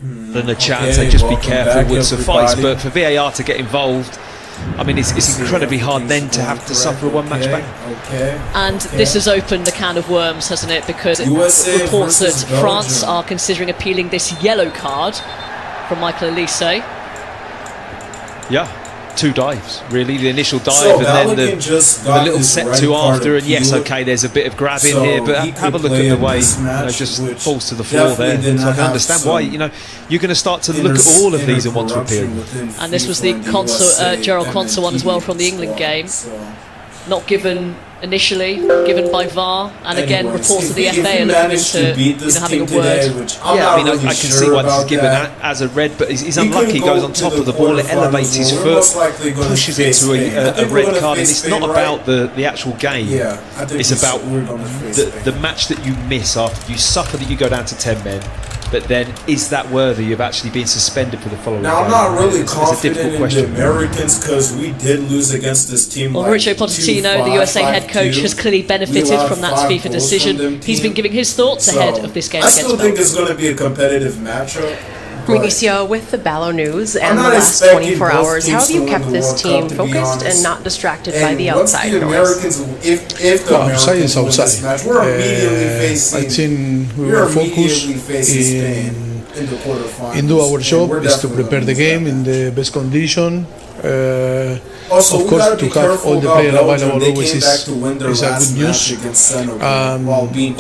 than a chance. So just be careful would suffice. But for VAR to get involved, I mean, it's incredibly hard then to have to suffer a one-match ban. And this has opened a can of worms, hasn't it? Because reports that France are considering appealing this yellow card from Michael Elise. Yeah, 2 dives, really. The initial dive and then the little set to after. And yes, okay, there's a bit of grab in here, but have a look at the way just falls to the floor there. So I can understand why, you're going to start to look at all of these and want to appeal. And this was the Gerald Conser one as well from the England game. Not given initially, given by VAR, and again reports of the FA are looking into having a word. Yeah, I mean, I can see why this is given as a red, but he's unlucky. He goes on top of the ball, it elevates his foot, pushes it to a red card, and it's not about the actual game. It's about the match that you miss after you suffer that you go down to 10 men. But then, is that worthy of actually being suspended for the following game? Now, I'm not really confident in the Americans because we did lose against this team. Well, Mauricio Pochettino, the USA head coach, has clearly benefited from that FIFA decision. He's been giving his thoughts ahead of this game against Belgium. I still think it's going to be a competitive matchup. Mauricio, with the Ballo news and the last 24 hours, how have you kept this team focused and not distracted by the outside noise? Outside is outside. I think we were focused in do our job, is to prepare the game in the best condition. Of course, to have all the players available always is a good news.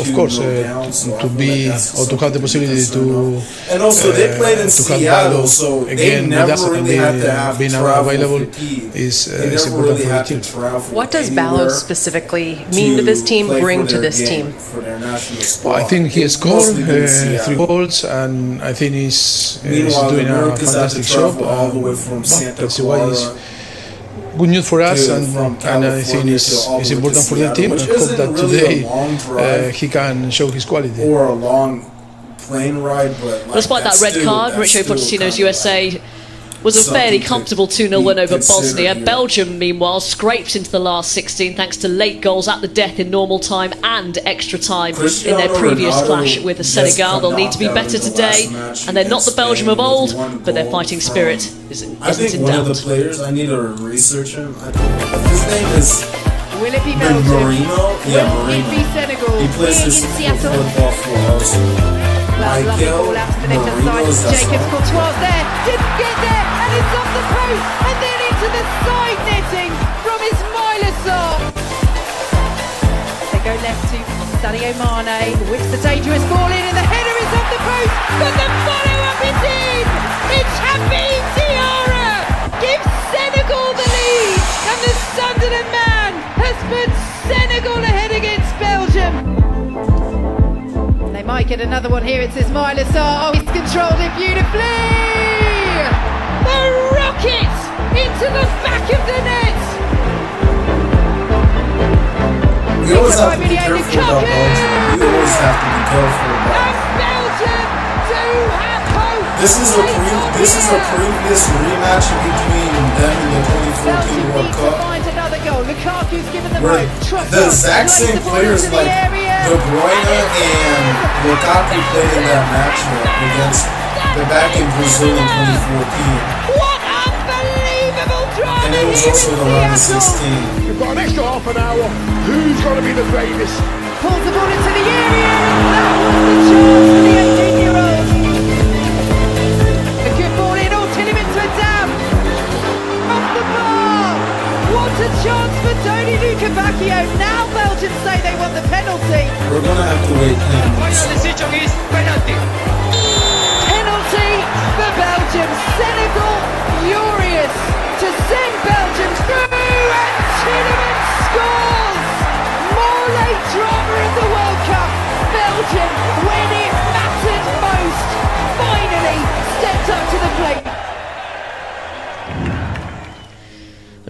Of course, to be or to have the possibility to have Ballo again with us and being available is important for the team. What does Ballo specifically mean to this team, bring to this team? Well, I think he scored 3 goals, and I think he's doing a fantastic job. That's why he's good news for us, and I think it's important for the team. I hope that today he can show his quality. Despite that red card, Mauricio Pochettino's USA was a fairly comfortable 2-0 win over Bosnia. Belgium, meanwhile, scraped into the last 16 thanks to late goals at the death in normal time and extra time in their previous clash with the Senegal. They'll need to be better today, and they're not the Belgium of old, but their fighting spirit isn't in doubt. I think one of the players, I need to research him. His name is Will it be Belgium? Marino. Yeah, Marino. Will it be Senegal? He plays this football for us. Well, lovely ball out to the left side. Jacobs Courtois there, didn't get there, and it's off the post, and then into the side netting from Ismail. They go left to Sadio Mane, whips the dangerous ball in, and the header is off the post, but the follow-up is in! It's Habib Diarra! Gives Senegal the lead, and the Sunderland man has put Senegal ahead against Belgium. They might get another one here. It's Ismail Assar. Oh, he's controlled it beautifully! The rocket into the back of the net! We always have to be careful about Belgium. We always have to be careful about and Belgium do have hope! This is a previous rematch between them in the 2014 World Cup. Finds another goal. Lukaku's given them rope. The exact same players like De Bruyne and Lukaku played in that matchup against the back in Brazil in 2014. What unbelievable drama! And it was also the round of 16. You've got an extra half an hour. Who's going to be the greatest? Pulls the ball into the area, and that was the chance for the 18-year-old. A good ball in, all Tillemans went down. Off the bar. What a chance for Tony Lukebakio. Now Belgium say they want the penalty. We're going to have to wait 10 minutes. Final decision is penalty. Penalty for Belgium. Senegal furious to send Belgium through, and Tillemans scores. More late drama in the World Cup. Belgium, when it mattered most, finally stepped up to the plate.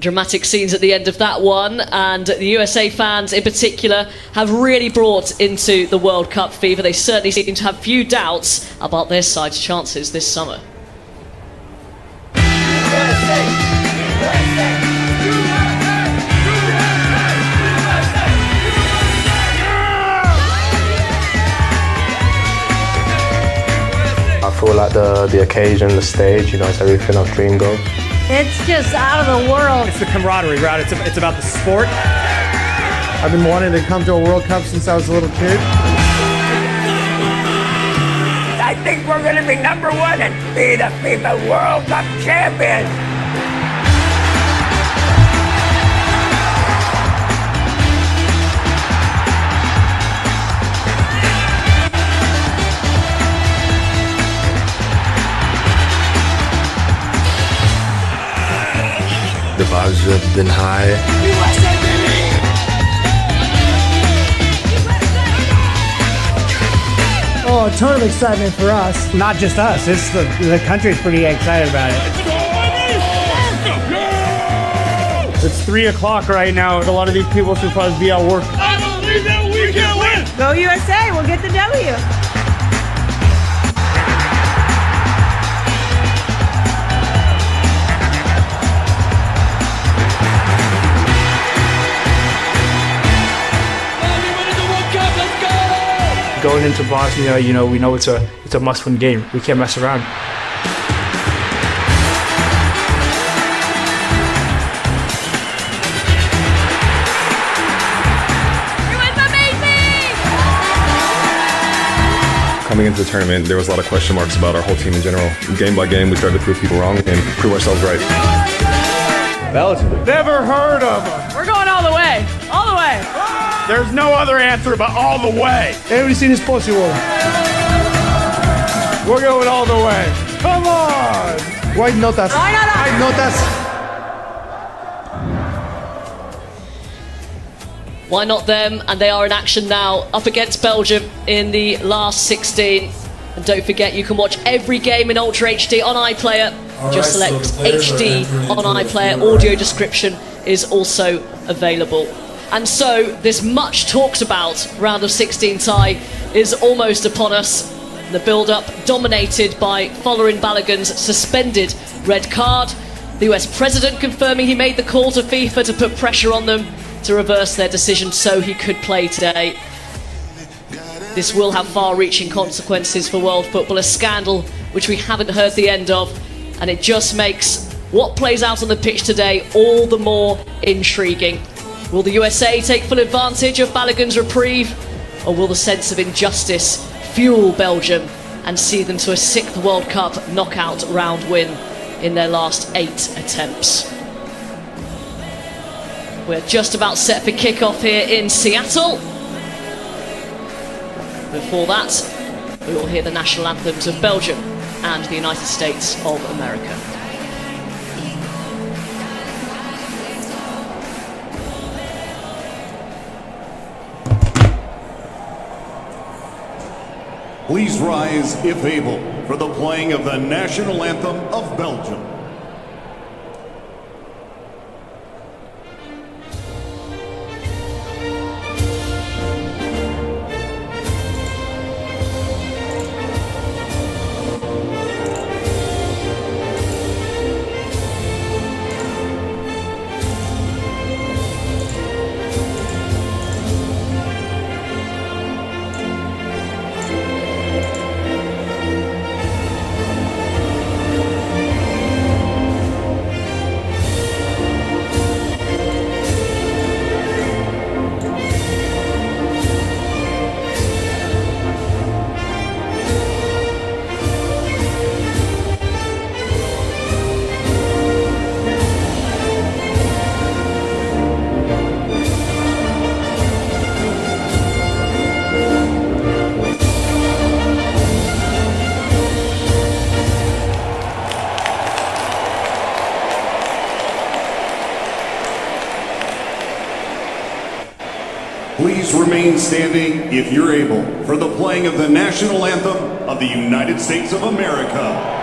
Dramatic scenes at the end of that one, and the USA fans in particular have really brought into the World Cup fever. They certainly seem to have few doubts about their side's chances this summer. I feel like the occasion, the stage, it's everything I've dreamed of. It's just out of the world. It's the camaraderie, right? It's about the sport. I've been wanting to come to a World Cup since I was a little kid. I think we're going to be number one and be the FIFA World Cup champion. The vibes have been high. Oh, a ton of excitement for us. Not just us. It's the country's pretty excited about it. It's 3 o'clock right now. A lot of these people should probably be at work. I believe that we can win. Go USA, we'll get the W. Going into Bosnia, we know it's a must-win game. We can't mess around. It was amazing! Coming into the tournament, there was a lot of question marks about our whole team in general. Game by game, we tried to prove people wrong and prove ourselves right. Belgium. Never heard of them. We're going all the way. All the way. There's no other answer but all the way. Everything is possible. We're going all the way. Come on. Why not us? Why not us? Why not us? Why not them? And they are in action now, up against Belgium in the last 16. And don't forget, you can watch every game in Ultra HD on iPlayer. Just select HD on iPlayer. Audio description is also available. And so, this much talked about round of 16 tie is almost upon us. The build-up dominated by Folarin Balogun's suspended red card. The US president confirming he made the call to FIFA to put pressure on them to reverse their decision so he could play today. This will have far-reaching consequences for world football, a scandal which we haven't heard the end of, and it just makes what plays out on the pitch today all the more intriguing. Will the USA take full advantage of Balogun's reprieve, or will the sense of injustice fuel Belgium and see them to a 6th World Cup knockout round win in their last 8 attempts? We're just about set for kickoff here in Seattle. Before that, we will hear the national anthems of Belgium and the United States of America. Please rise, if able, for the playing of the national anthem of Belgium. Please remain standing, if you're able, for the playing of the national anthem of the United States of America.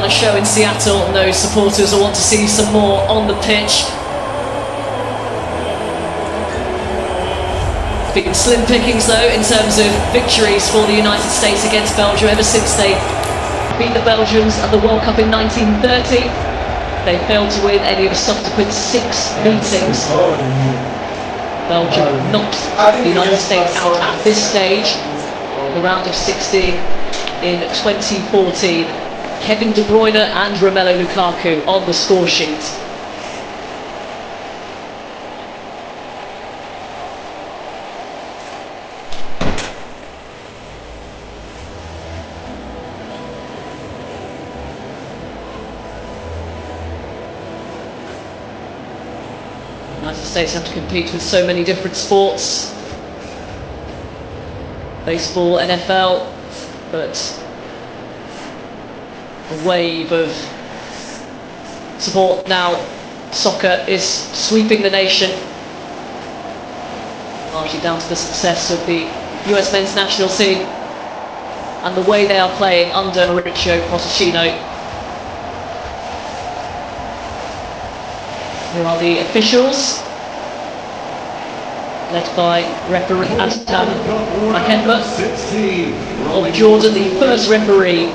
on a show in Seattle, and those supporters will want to see some more on the pitch. It's been slim pickings though in terms of victories for the United States against Belgium ever since they beat the Belgians at the World Cup in 1930. They failed to win any of the subsequent 6 meetings. Belgium knocked the United States out at this stage, the round of 16 in 2014. Kevin De Bruyne and Romelu Lukaku on the score sheet. The United States have to compete with so many different sports. Baseball, NFL, but a wave of support now. Soccer is sweeping the nation, largely down to the success of the US men's national team and the way they are playing under Mauricio Pochettino. Here are the officials, led by referee Adam Makemba of Jordan, the first referee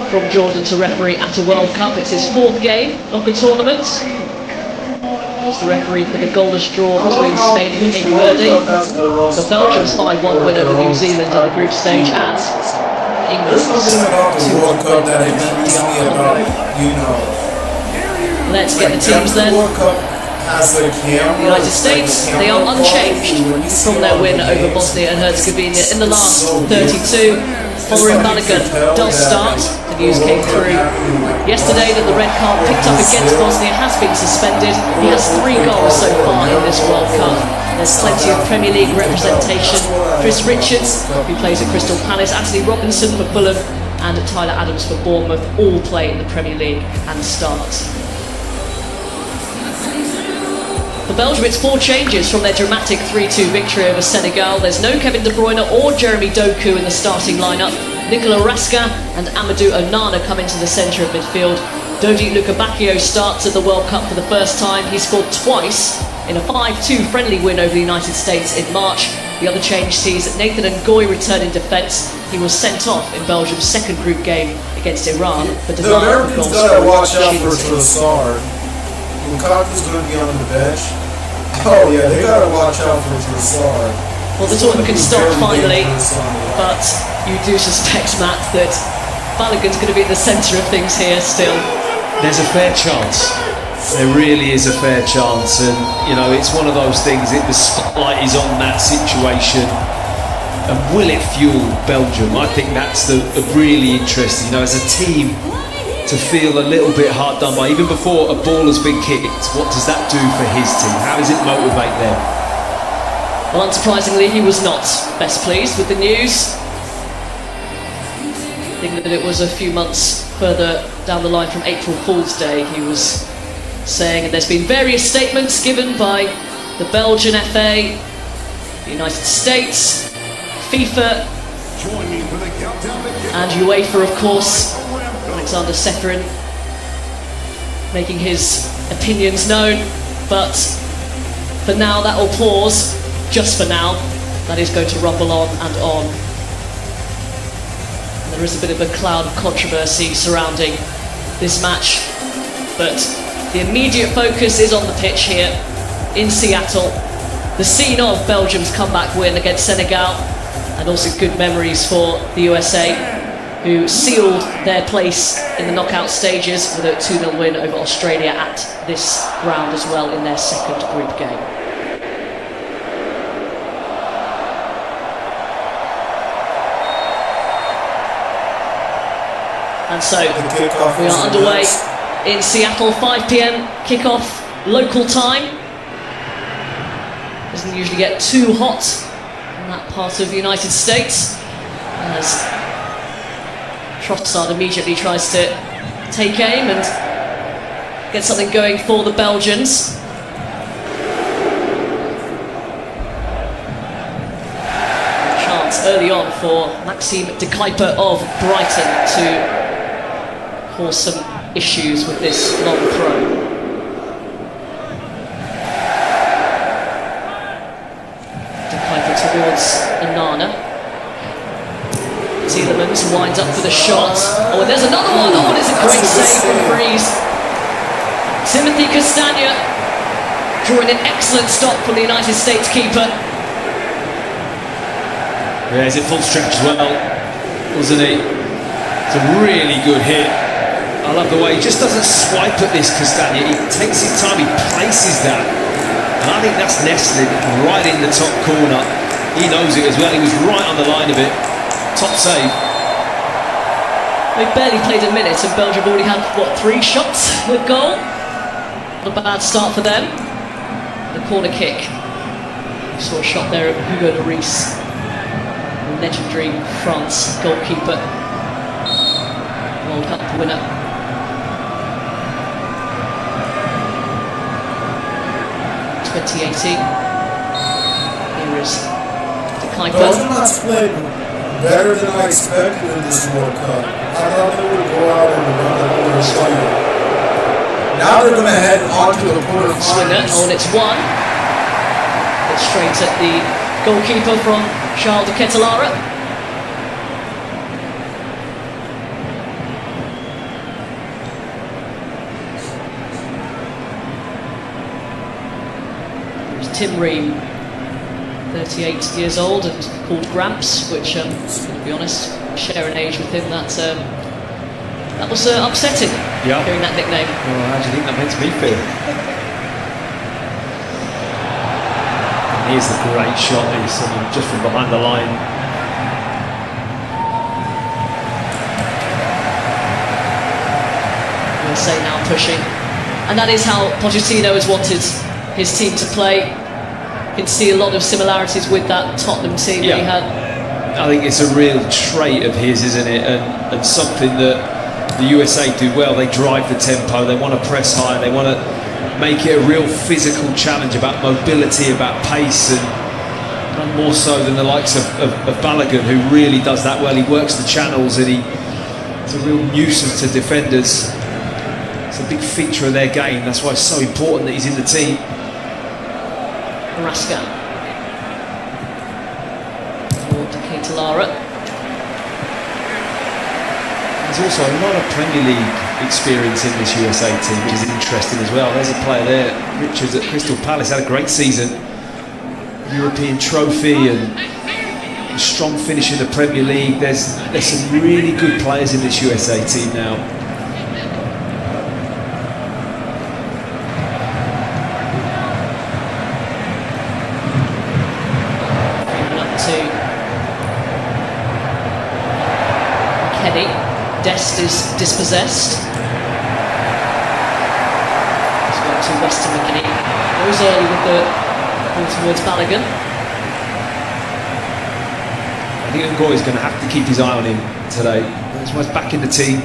from Jordan to referee at a World Cup. It's his 4th game of the tournament. He's the referee for the goalless draw between Spain and Cape Verde. The Belgium's 5-1 win over New Zealand in the group stage, and England's 2-1 win over DR. Let's get the teams then. The United States, they are unchanged from their win over Bosnia and Herzegovina in the last 32. Following Balogun does start, the news came through yesterday that the red card picked up against Bosnia has been suspended. He has 3 goals so far in this World Cup. There's plenty of Premier League representation. Chris Richards, who plays at Crystal Palace, Anthony Robinson for Fulham, and Tyler Adams for Bournemouth all play in the Premier League and start. For Belgium, it's 4 changes from their dramatic 3-2 victory over Senegal. There's no Kevin De Bruyne or Jeremy Doku in the starting lineup. Nicola Raska and Amadou Onana come into the centre of midfield. Dodi Lukebakio starts at the World Cup for the first time. He scored twice in a 5-2 friendly win over the United States in March. The other change sees Nathan Ngoy return in defence. He was sent off in Belgium's second group game against Iran for the Americans gotta watch out for Trossard. Lukaku's going to be on the bench. Oh yeah, they got to watch out for Trossard. Well, the tournament can start finally, but you do suspect, Matt, that Balogun's going to be at the centre of things here still. There's a fair chance. There really is a fair chance, and you know, it's one of those things. The spotlight is on that situation, and will it fuel Belgium? I think that's the really interesting. You know, as a team, to feel a little bit hard done by, even before a ball has been kicked, what does that do for his team? How does it motivate them? Well, unsurprisingly, he was not best pleased with the news. I think that it was a few months further down the line from April Fool's Day, he was saying, and there's been various statements given by the Belgian FA, the United States, FIFA, and UEFA, of course. Alexander Seferin making his opinions known, but for now that will pause, just for now. That is going to rumble on and on. And there is a bit of a cloud of controversy surrounding this match, but the immediate focus is on the pitch here in Seattle, the scene of Belgium's comeback win against Senegal, and also good memories for the USA, who sealed their place in the knockout stages with a 2-0 win over Australia at this ground as well in their second group game. And so we are underway in Seattle, 5 p.m. kickoff local time. Doesn't usually get too hot in that part of the United States, as Trossard immediately tries to take aim and get something going for the Belgians. A chance early on for Maxime de Kuyper of Brighton to cause some issues with this long throw. Kuiper towards Onana. Tielemans winds up for the shot. Oh, and there's another one. Oh, and it's a great save from Freeze. Timothy Castagna drawing an excellent stop from the United States keeper. Yeah, he's at full stretch as well, wasn't he? It's a really good hit. I love the way he just doesn't swipe at this Castagna. He takes his time, he places that. And I think that's nestling right in the top corner. He knows it as well. He was right on the line of it. Top save. They barely played a minute and Belgium already had, what, 3 shots with goal? Not a bad start for them. The corner kick. We saw a shot there of Hugo Lloris, legendary France goalkeeper, World Cup winner. Here is Kuiper. Belgium has played better than I expected in this World Cup. I thought they would go out and run the quarter final. Now they're going to head on to the quarterfinals. Oh, and it's one. It's straight at the goalkeeper from Charles de Ketelaere. There's Tim Ream, 38 years old and called Gramps, which, to be honest, share an age with him. That was upsetting, hearing that nickname. Well, how do you think that makes me feel? Here's the great shot, just from behind the line. USA now pushing. And that is how Pochettino has wanted his team to play. You can see a lot of similarities with that Tottenham team that he had. I think it's a real trait of his, isn't it? And something that the USA do well. They drive the tempo, they want to press high, they want to make it a real physical challenge about mobility, about pace, and more so than the likes of Balogun, who really does that well. He works the channels and he's a real nuisance to defenders. It's a big feature of their game. That's why it's so important that he's in the team. Raska. Toward Ketelaere. There's also a lot of Premier League experience in this USA team, which is interesting as well. There's a player there, Richards at Crystal Palace, had a great season. European trophy and a strong finish in the Premier League. There's some really good players in this USA team now. Dest is dispossessed. He's got to Weston McKennie. Goes early with the ball towards Balogun. I think Ngoy is going to have to keep his eye on him today. That's why he's back in the team.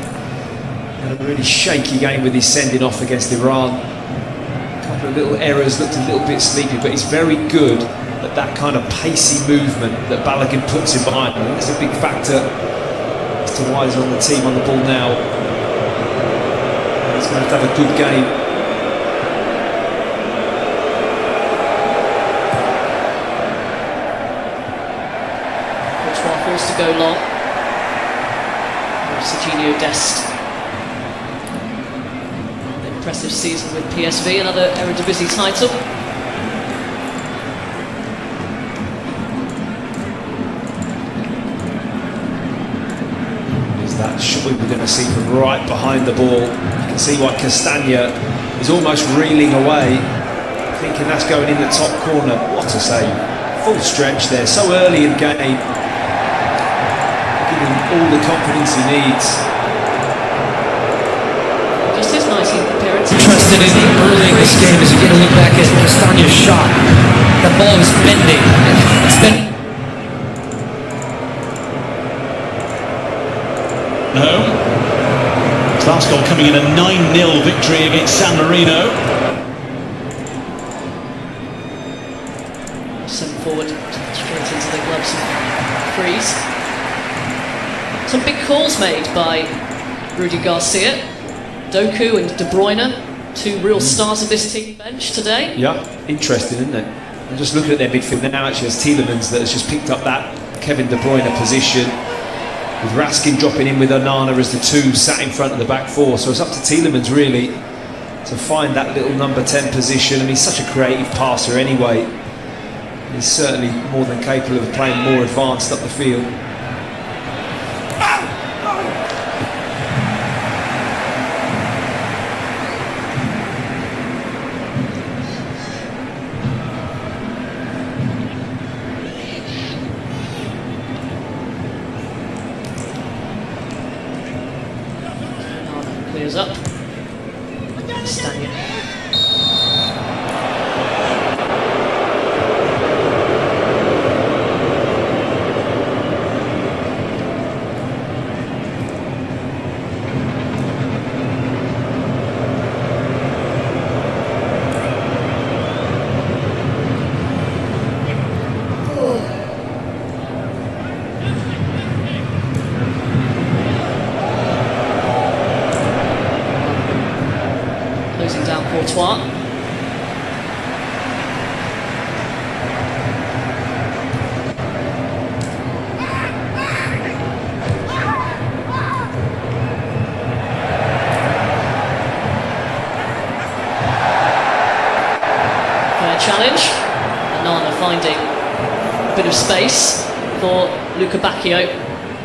Had a really shaky game with his sending off against Iran. A couple of little errors, looked a little bit sleepy, but he's very good at that kind of pacey movement that Balogun puts him behind. I think that's a big factor to why he's on the team on the ball now. He's going to have a good game. Courtois forced to go long. Serginho Dest. An impressive season with PSV, another Eredivisie title. That shot we were going to see from right behind the ball. You can see why Castagna is almost reeling away, thinking that's going in the top corner. What a save. Full stretch there, so early in game. Giving him all the confidence he needs. Just his 19th appearance. Interested in early in this game as you get a look back at Castagna's shot. The ball is bending. It's been home. Last goal coming in a 9-0 victory against San Marino. Sent forward straight into the gloves of Freeze. Some big calls made by Rudy Garcia, Doku and De Bruyne, two real stars of this team bench today. Yeah, interesting, isn't it? And just looking at their midfield, they now actually has Tielemans that has just picked up that Kevin De Bruyne position, with Raskin dropping in with Onana as the two sat in front of the back four. So it's up to Tielemans really to find that little number 10 position. I mean, he's such a creative passer anyway. He's certainly more than capable of playing more advanced up the field. Clears up. Stanier. Closing down Courtois. Fair challenge. Onana finding a bit of space for Luca Bacchio.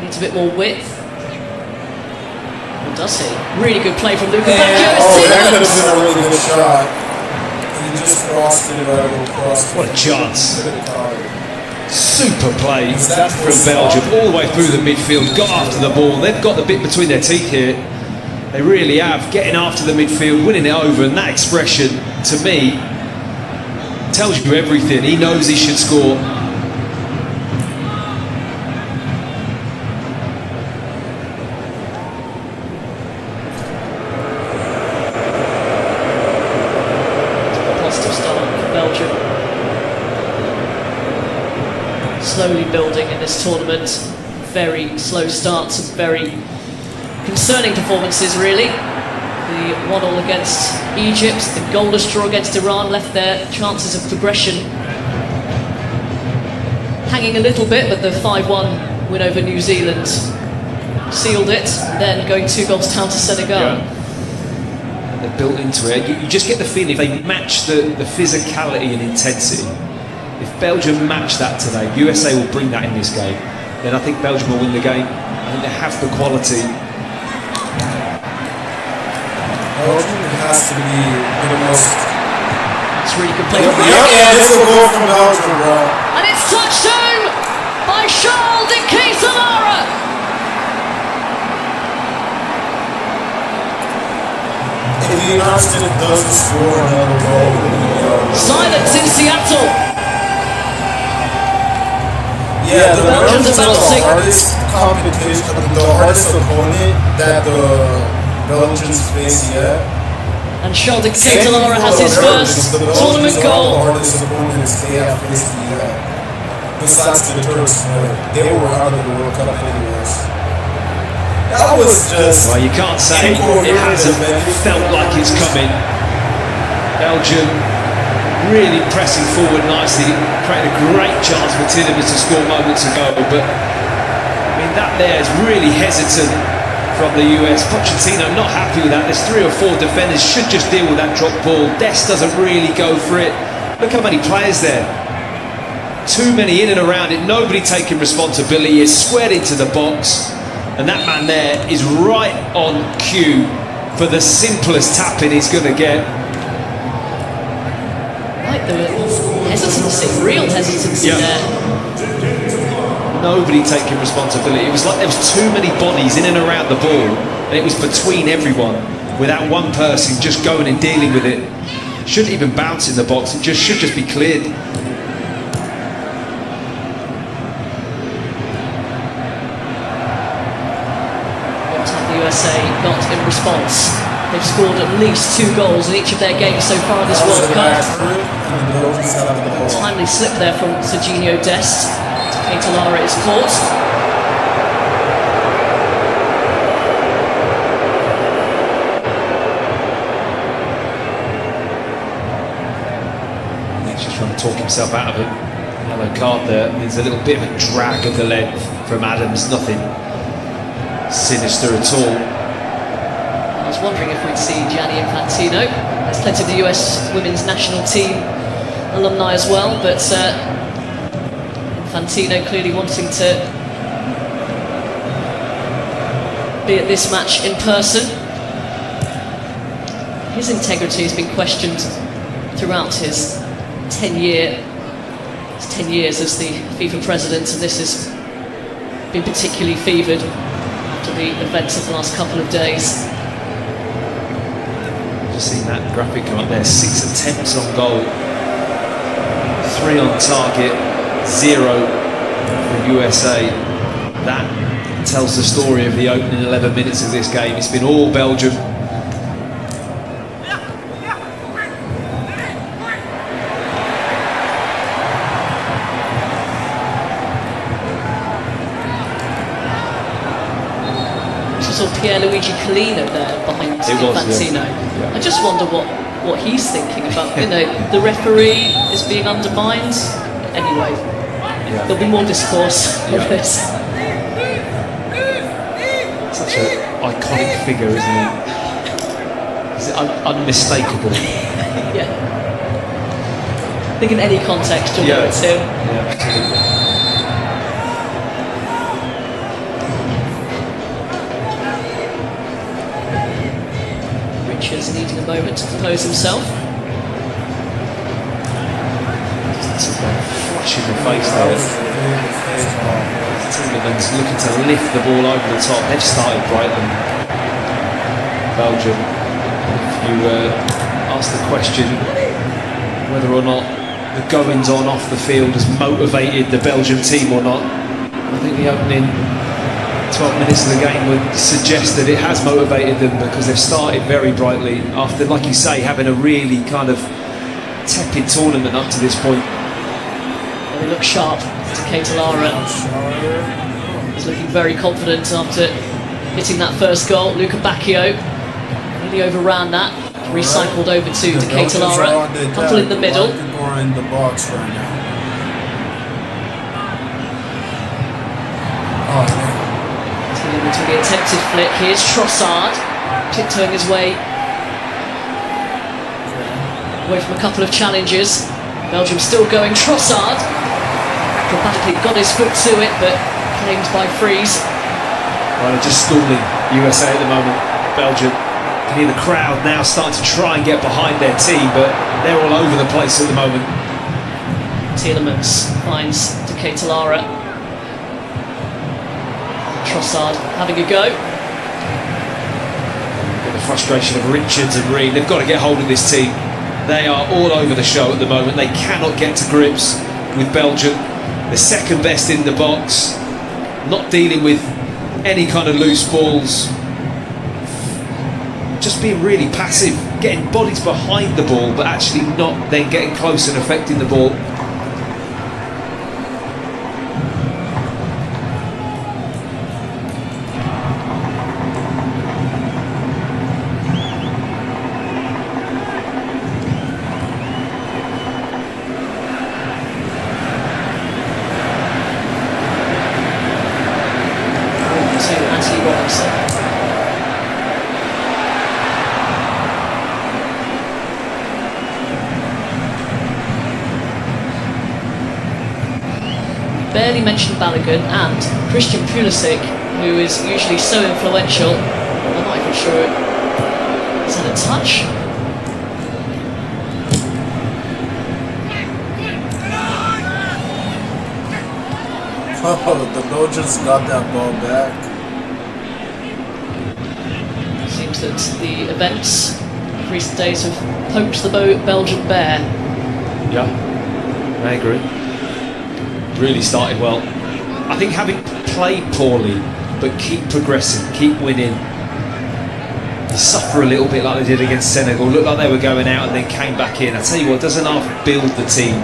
Needs a bit more width. Does he? Really good play from Luca Bacchio. That could have been a really good shot. He just crossed it right across. What a chance. Super play from Belgium, all the way through the midfield, got after the ball. They've got the bit between their teeth here. They really have, getting after the midfield, winning it over, and that expression, to me, tells you everything. He knows he should score. Slowly building in this tournament. Very slow starts and very concerning performances, really. The 1-1 against Egypt, the goalless draw against Iran left their chances of progression hanging a little bit, but the 5-1 win over New Zealand sealed it, then going 2 goals down to Senegal. Yeah. They're built into it. You just get the feeling if they match the physicality and intensity. If Belgium match that today, USA will bring that in this game. Then I think Belgium will win the game. I think they have the quality. Belgium has to be the most. It's really good play. Yeah, this will go from Belgium, bro. And it's touched home by Charles de Ketelaere. If the United States doesn't score another goal, silence in Seattle. Yeah, the Belgians are the hardest competition, the hardest opponent that the Belgians face yet. And Charles de Ketelaere has his first tournament goal. The hardest opponents they have faced yet. Besides the Turks, they were out of the World Cup anyways. That was just. Well, you can't say it hasn't felt like it's coming. Belgium really pressing forward nicely, created a great chance for Tielemans to score moments ago, but I mean that there is really hesitant from the US. Pochettino not happy with that. There's 3 or 4 defenders, should just deal with that drop ball. Dest doesn't really go for it. Look how many players there. Too many in and around it, nobody taking responsibility. It's squared into the box, and that man there is right on cue for the simplest tapping he's going to get. Like the hesitancy, real hesitancy there. Nobody taking responsibility. It was like there was too many bodies in and around the ball, and it was between everyone without one person just going and dealing with it. Shouldn't even bounce in the box. It should just be cleared. What have the USA got in response? They've scored at least 2 goals in each of their games so far this World Cup. Timely slip there from Serginho Dest. Ketelaere is caught. talk himself out of a yellow card there. There's a little bit of a drag of the length from Adams, nothing sinister at all. I was wondering if we'd see Gianni Infantino. There's plenty of the US women's national team alumni as well, but Infantino clearly wanting to be at this match in person. His integrity has been questioned throughout his 10 years as the FIFA president, and this has been particularly favoured after the events of the last couple of days. Just seen that graphic come up there, 6 attempts on goal, 3 on target, 0 for USA. That tells the story of the opening 11 minutes of this game. It's been all Belgium. Pierluigi Collina there behind Infantino. Yeah. I just wonder what he's thinking about. The referee is being undermined. Anyway, there'll be more discourse of this. Such an iconic figure, isn't he? Is it unmistakable? Yeah. I think in any context you'll know it's him. Yeah, absolutely. Richards needing a moment to compose himself. Just a flash in the face there. Timmermans looking to lift the ball over the top. They've started brightly. Belgium. If you ask the question whether or not the goings on off the field has motivated the Belgian team or not, I think the opening 12 minutes of the game would suggest that it has motivated them, because they've started very brightly after, like you say, having a really kind of tepid tournament up to this point. They look sharp to Ketelaere. He's looking very confident after hitting that first goal. Luca Bacchio nearly overran that, recycled over to Ketelaere. Couple in the middle. In the box right now. Oh man. To the attempted flick. Here's Trossard tiptoeing his way away from a couple of challenges. Belgium still going. Trossard acrobatically got his foot to it, but claimed by Freeze. Well, they're just stalling USA at the moment. Belgium. You can hear the crowd now starting to try and get behind their team, but they're all over the place at the moment. Tielemans finds to Ketelaere. Trossard having a go. The frustration of Richards and Reed. They've got to get hold of this team. They are all over the show at the moment. They cannot get to grips with Belgium. The second best in the box. Not dealing with any kind of loose balls. Just being really passive. Getting bodies behind the ball, but actually not then getting close and affecting the ball. Barely mentioned Balogun and Christian Pulisic, who is usually so influential. I'm not even sure he's had a touch. Oh, the Belgians got that ball back. Seems that the events of recent days have poked the Belgian bear. Yeah, I agree. Really started well. I think having played poorly but keep progressing, keep winning, you suffer a little bit like they did against Senegal. Looked like they were going out and then came back in. I tell you what, doesn't half build the team,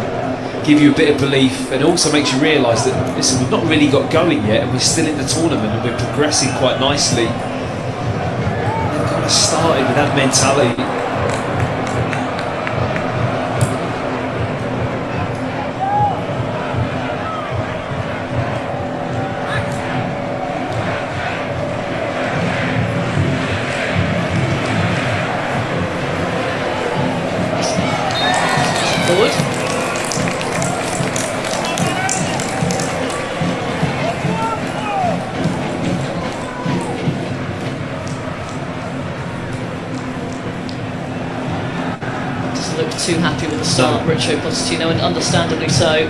give you a bit of belief, and also makes you realise that, listen, we've not really got going yet and we're still in the tournament and we're progressing quite nicely. They've kind of started with that mentality. too happy with the start, Mauricio Pochettino, and understandably so.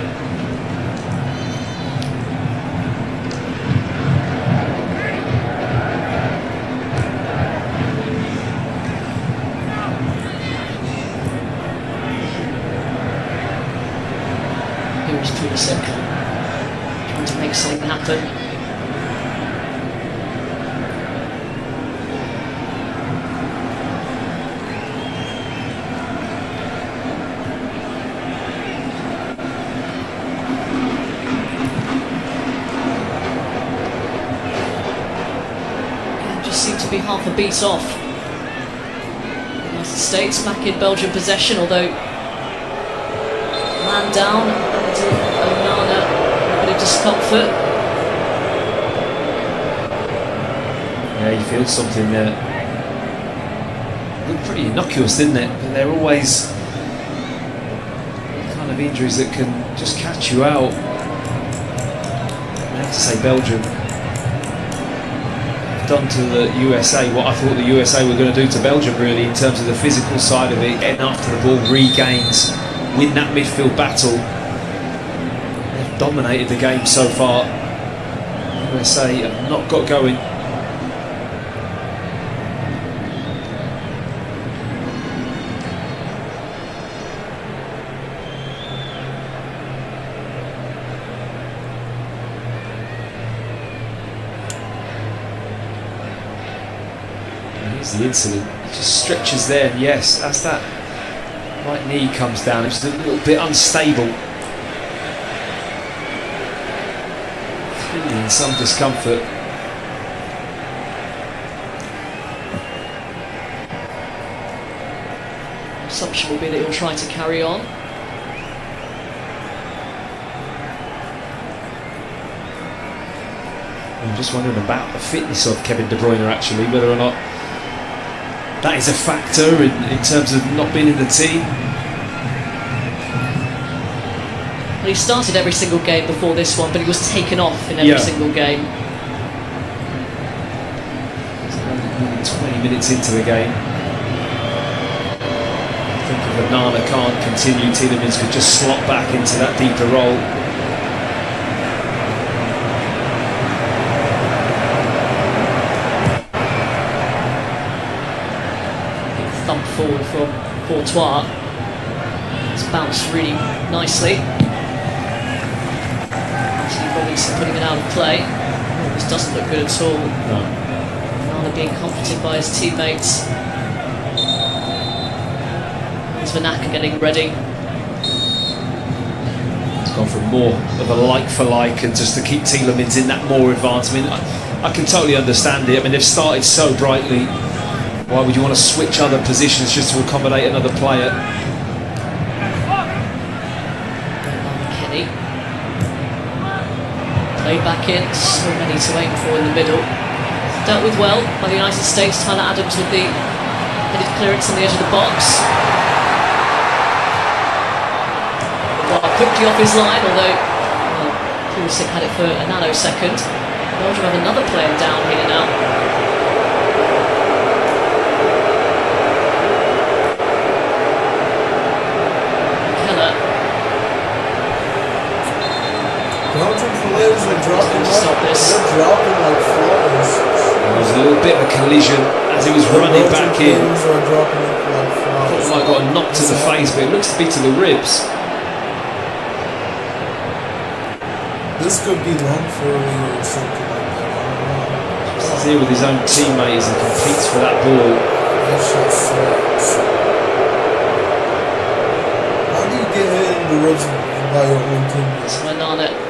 Here's Pulisic trying to make something happen. Seem to be half a beat off. The United States back in Belgian possession, although man down and Onana a bit of discomfort. Yeah, you feel something there. Looked pretty innocuous, didn't it? But they're always the kind of injuries that can just catch you out. I have to say Belgium done to the USA what I thought the USA were going to do to Belgium, really, in terms of the physical side of it, getting after the ball, regains, win that midfield battle. They've dominated the game so far. USA have not got going. The incident, it just stretches there, and yes, as that right knee comes down, it's a little bit unstable, feeling some discomfort. Assumption will be that he'll try to carry on. I'm just wondering about the fitness of Kevin De Bruyne, actually, whether or not that is a factor in terms of not being in the team. Well, he started every single game before this one, but he was taken off in every single game. It's 20 minutes into the game. I think if Onana can't continue, Tielemans could just slot back into that deeper role. Forward from Courtois. It's bounced really nicely. Anthony Robinson putting it out of play. Oh, this doesn't look good at all. No. Onana being comforted by his teammates. There's Vanaka getting ready. It's gone from more of a like for like, and just to keep Tielemans in that more advanced. I mean, I can totally understand it. I mean, they've started so brightly. Why would you want to switch other positions just to accommodate another player? Kenny. Played back in, so many to aim for in the middle. Dealt with well by the United States. Tyler Adams with the headed clearance on the edge of the box. Well, quickly off his line, although Pulisic had it for a nanosecond. Belgium have another player down here now. Belgian players are dropping like flies. There was a little bit of a collision as he was running back in. I thought he might have got a knock to the face, but it looks to be to the ribs. This could be lung furling or something like that. He's here with his own teammates and competes for that ball. That shit sucks. How do you get hit in the ribs by your own teammates? Onana.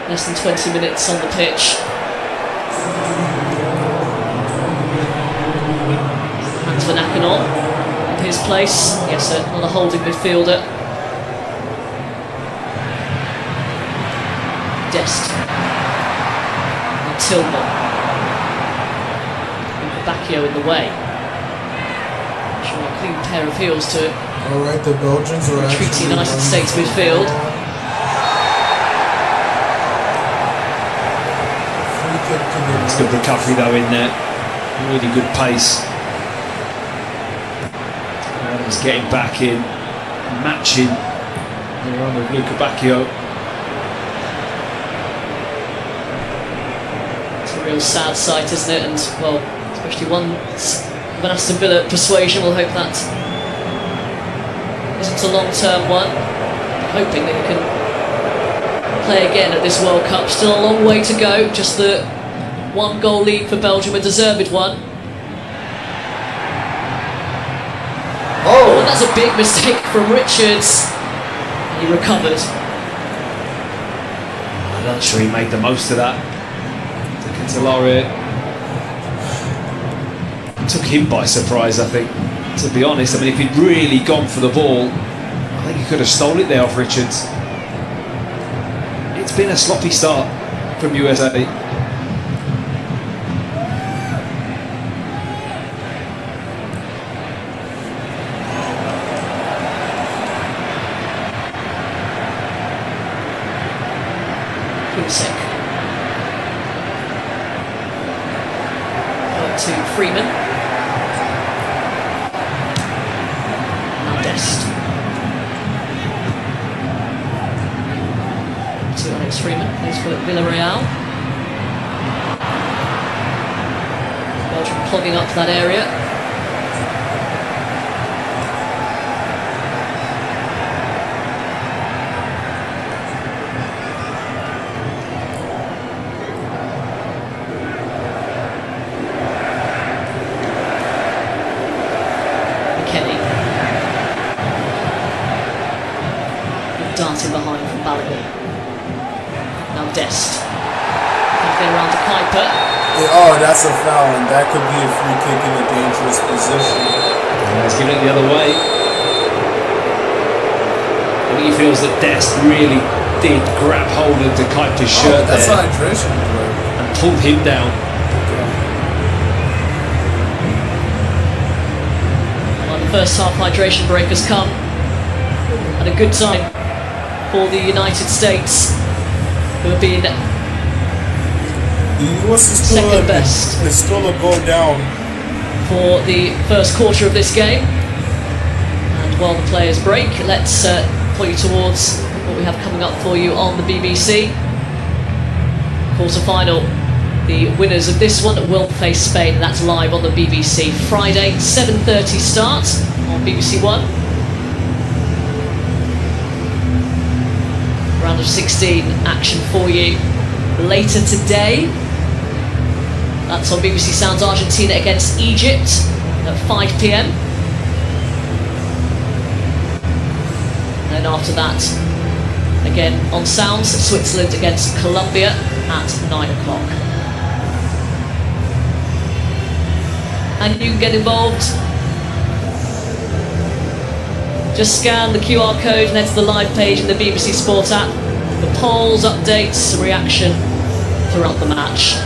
Less than 20 minutes on the pitch. Hands for Nakanor. His place. Yes, another holding midfielder. Dest. And Tillman. And Bacchio in the way. Showing a clean pair of heels to Alright, the Belgians are retreating United States midfield. It's good recovery though in there. Really good pace. He's getting back in, matching the run of Luca Bacchio. It's a real sad sight, isn't it? And, well, especially one of an Aston Villa persuasion. We'll hope that isn't a long-term one. Hoping that he can play again at this World Cup. Still a long way to go. Just the 1-goal lead for Belgium, a deserved one. Oh, and that's a big mistake from Richards. And he recovered. I'm not sure he made the most of that. Ketelaere took him by surprise, I think, to be honest. I mean, if he'd really gone for the ball, I think he could have stole it there off Richards. It's been a sloppy start from USA. To Freeman. Now Dest. To Alex Freeman, plays for Villarreal. Belgium clogging up that area. Darting behind from Balogun. Now Dest. Can't get around to Kuiper. Oh, that's a foul, and that could be a free kick in a dangerous position. He's giving it the other way. I think he feels that Dest really did grab hold of the Kuiper's shirt that's there hydration, bro. and pulled him down. Well, the first half hydration break has come at a good time for the United States, who have been second best. It's still a goal down for the first quarter of this game. And while the players break, let's point you towards what we have coming up for you on the BBC. Quarter-final. The winners of this one will face Spain. That's live on the BBC Friday, 7:30 start on BBC One. Round of 16 action for you later today. That's on BBC Sounds Argentina against Egypt at 5 p.m. And then after that, again on Sounds, Switzerland against Colombia at 9 o'clock. And you can get involved. Just scan the QR code and head to the live page in the BBC Sport app. The polls, updates, reaction throughout the match.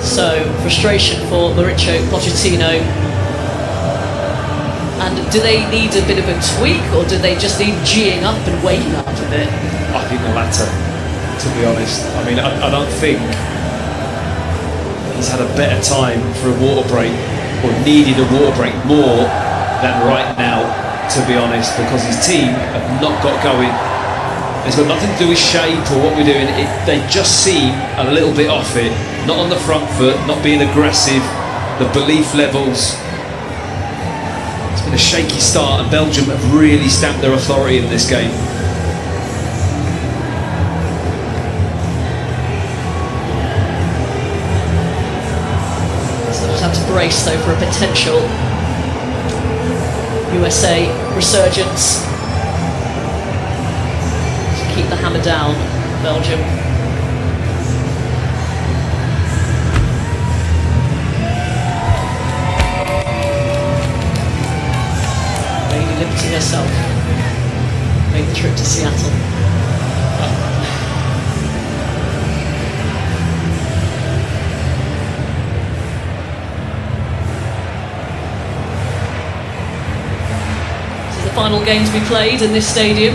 So, frustration for Mauricio Pochettino. And do they need a bit of a tweak, or do they just need G'ing up and waking up a bit? I think the latter, to be honest. I mean, I don't think he's had a better time for a water break, or needed a water break more than right now, to be honest, because his team have not got going. It's got nothing to do with shape or what we're doing. They just seem a little bit off it. Not on the front foot, not being aggressive, the belief levels. It's been a shaky start, and Belgium have really stamped their authority in this game. Have to brace though for a potential USA resurgence. To keep the hammer down, Belgium. Lady Liberty herself made the trip to Seattle. Final game to be played in this stadium.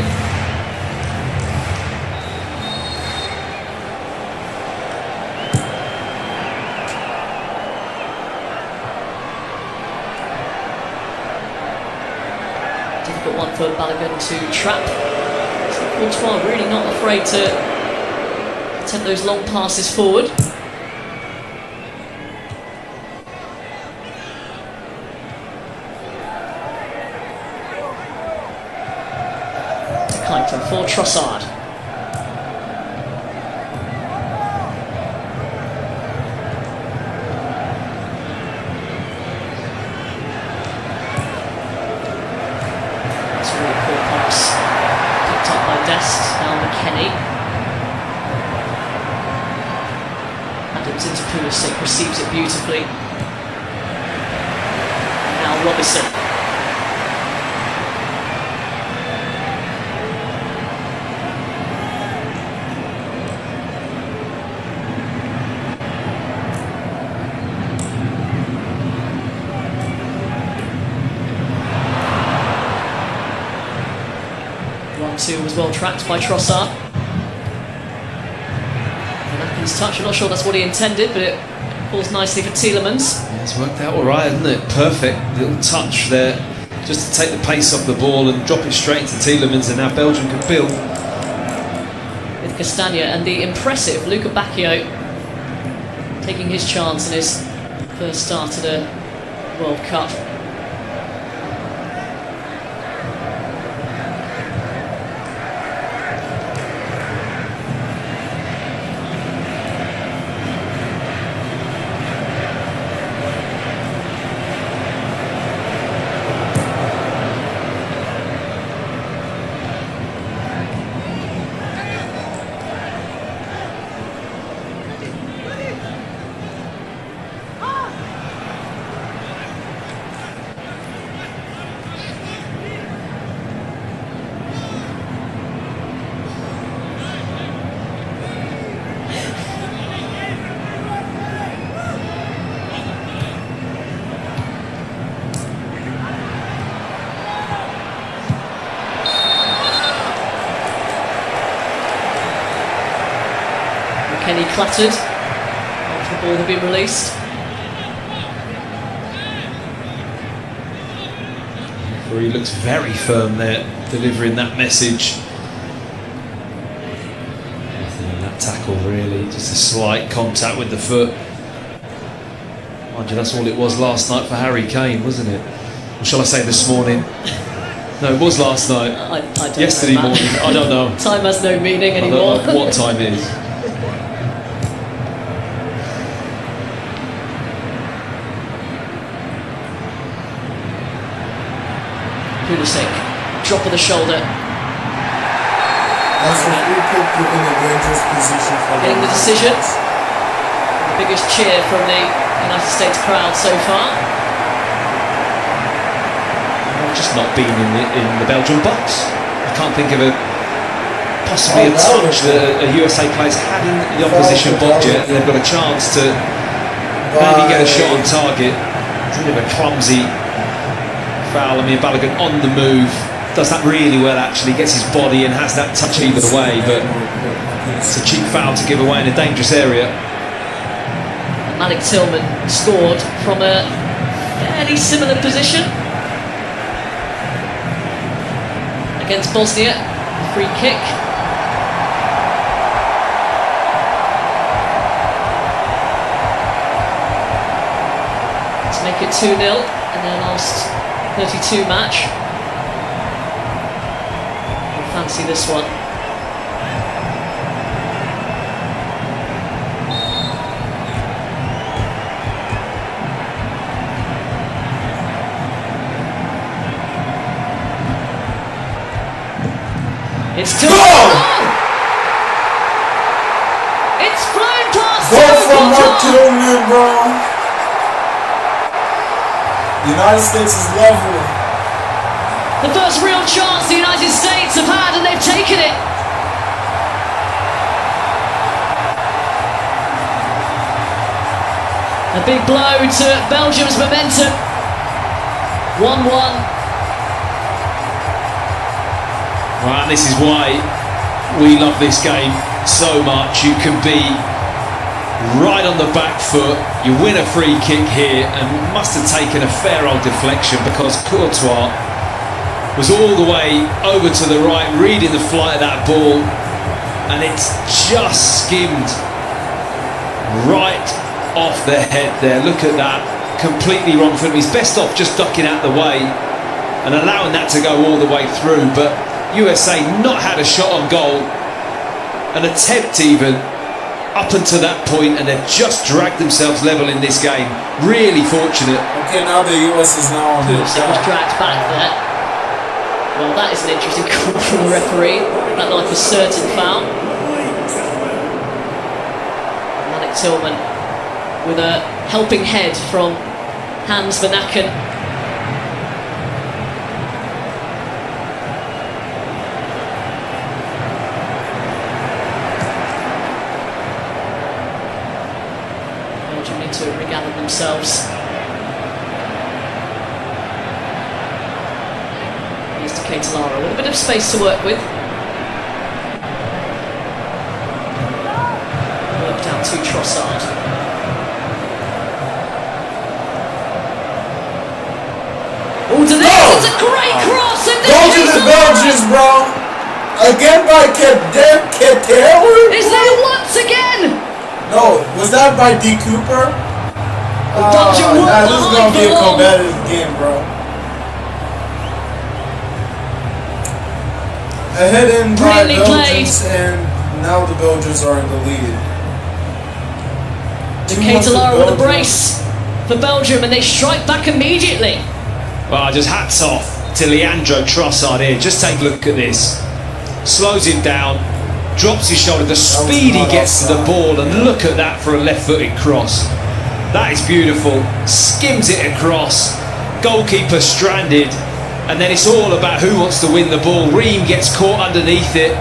difficult one for Balogun to trap. So Courtois really not afraid to attempt those long passes forward. Keitel for Trossard. That's really poor pass. Picked up by Dest, now McKennie. Adams into Pulisic, receives it beautifully. Now Robinson. 1-2 was well tracked by Trossard. And Atkins' touch, I'm not sure that's what he intended, but it falls nicely for Tielemans. Yeah, it's worked out alright, hasn't it? Perfect little touch there, just to take the pace off the ball and drop it straight to Tielemans, and now Belgium can build. With Castagna and the impressive Luca Bacchio taking his chance in his first start at a World Cup. Kenny clattered after the ball had been released. He looks very firm there, delivering that message. Nothing in that tackle really, just a slight contact with the foot. Mind you, that's all it was last night for Harry Kane, wasn't it? Or shall I say this morning? No, it was last night. I don't Yesterday know, morning, I don't know. Time has no meaning I anymore. don't know what time it is. Pulisic, drop of the shoulder. That's a free kick in a dangerous position for Getting the decision. The biggest cheer from the United States crowd so far. Just not been in the Belgian box. I can't think of possibly a touch that a USA player's had in the opposition box yet. They've got a chance to maybe get a shot on target. It's a bit of a clumsy foul. I mean, Balogun on the move, does that really well actually, gets his body and has that touch either way, but it's a cheap foul to give away in a dangerous area. Malik Tillman scored from a fairly similar position against Bosnia. Free kick. To make it 2-0 in their last 32 match. I fancy this one. It's too It's flying past. Go from Martinian, bro. The United States is level. The first real chance the United States have had, and they've taken it. A big blow to Belgium's momentum. 1-1. Right, and this is why we love this game so much. You can be right on the back foot, you win a free kick here, and must have taken a fair old deflection because Courtois was all the way over to the right, reading the flight of that ball, and it's just skimmed right off the head there. Look at that, completely wrong for him. He's best off just ducking out the way and allowing that to go all the way through, but USA not had a shot on goal, an attempt even up until that point, and they've just dragged themselves level in this game. Really fortunate. Okay, now the US is now on the It was dragged back there. Well, that is an interesting call from the referee. That looked like a certain foul. Malik Tillman with a helping head from Hans Van Aken. Belgium need to regather themselves. Here's to Ketelaere with a bit of space to work with. Worked out to Trossard. Oh, it's a great cross! And go to the Belgians, bro! Again by Ketelaere? Is that once again? No, was that by D. Cooper? Belgium this is gonna be a competitive game, bro. Ahead in by Belgians, and now the Belgians are in the lead. Ketelaere with a brace for Belgium, and they strike back immediately. Well, just hats off to Leandro Trossard here. Just take a look at this. Slows him down, drops his shoulder, the speed he gets to the ball, and look at that for a left-footed cross. That is beautiful. Skims it across, goalkeeper stranded, and then it's all about who wants to win the ball. Ream gets caught underneath it,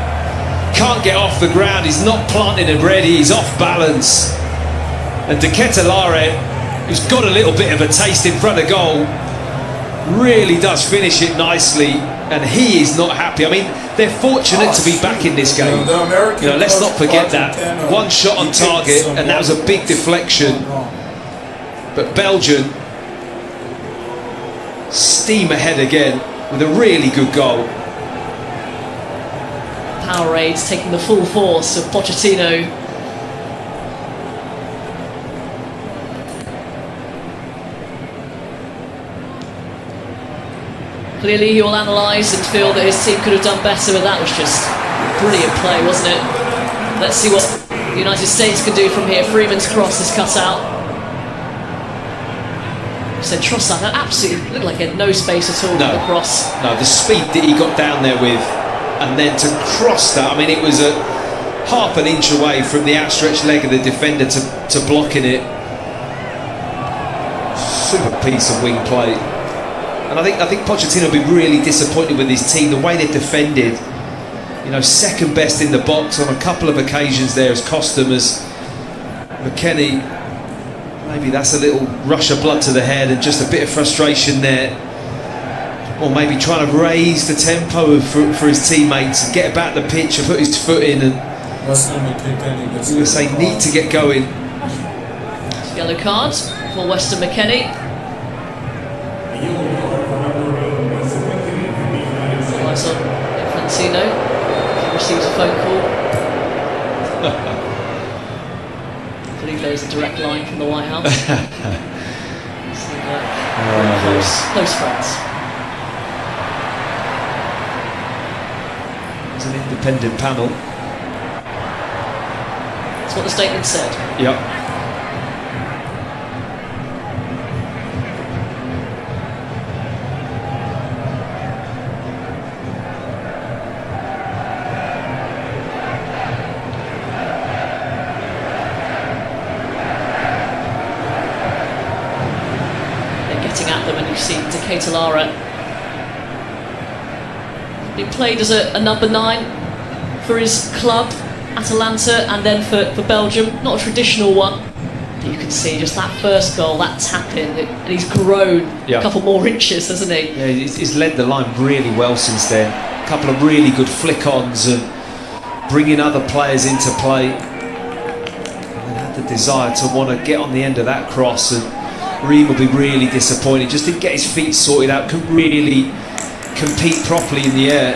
can't get off the ground, he's not planted and ready, he's off balance. And Ketelaere, who's got a little bit of a taste in front of goal, really does finish it nicely, and he is not happy. I mean, they're fortunate to be back in this game. You know, let's not forget that. One shot on target, and that was a big deflection. But Belgium steam ahead again with a really good goal. Powerades taking the full force of Pochettino. Clearly he will analyse and feel that his team could have done better, but that was just brilliant play, wasn't it? Let's see what the United States can do from here. Freeman's cross is cut out. So Trossard, that absolutely looked like he had no space at all for the cross. No, the speed that he got down there with, and then to cross that, I mean, it was a half an inch away from the outstretched leg of the defender to blocking it. Super piece of wing play. And I think Pochettino will be really disappointed with his team, the way they defended. You know, second best in the box on a couple of occasions there has cost them, as McKennie, maybe that's a little rush of blood to the head and just a bit of frustration there. Or maybe trying to raise the tempo for his teammates and get about the pitch and put his foot in. And USA need to get going. Yellow card for Weston McKennie. Infantino receives a phone call. I believe there is a direct line from the White House. Close friends. It's an independent panel. That's what the statement said. Yep. At them, and you've seen Ketelaere being played as a number 9 for his club Atalanta, and then for Belgium, not a traditional one. You can see just that first goal, that tap in, and he's grown a couple more inches, hasn't he? Yeah, he's led the line really well since then. A couple of really good flick-ons and bringing other players into play, and had the desire to want to get on the end of that cross. And Ream will be really disappointed. Just didn't get his feet sorted out. Couldn't really compete properly in the air.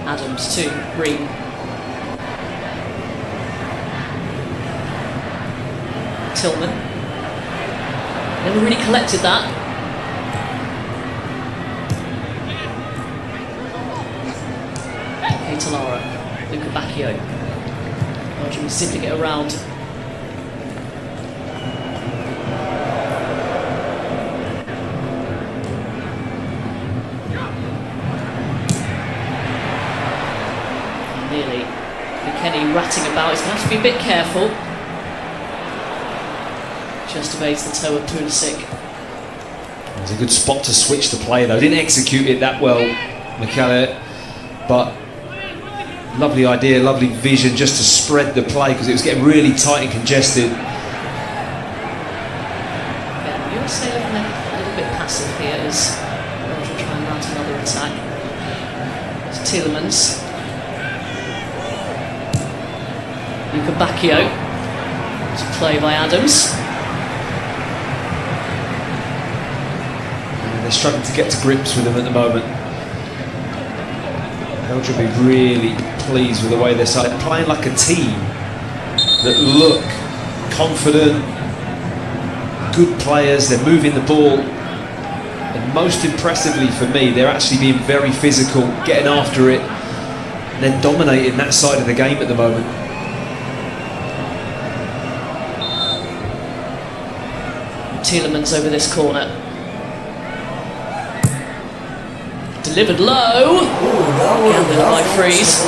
Adams to Green. Tillman. Never really collected that. Ketelaere. Luca Bacchio. Belgium zipping it around. Nearly. Kenny ratting about. He's going to have to be a bit careful. Just evades the toe of Pulisic. It's a good spot to switch the play though. Didn't execute it that well, Ketelaere, but lovely idea, lovely vision just to spread the play because it was getting really tight and congested. Yeah, USA looking a little bit passive here as Belgium try and mount another attack. It's Tielemans. Luca Bacchio. To play by Adams. They're struggling to get to grips with them at the moment. Belgium will be really pleased with the way they're starting, playing like a team that look confident, good players, they're moving the ball, and most impressively for me, they're actually being very physical, getting after it, and then dominating that side of the game at the moment. Tielemans over this corner. Delivered low. Again, the high freeze.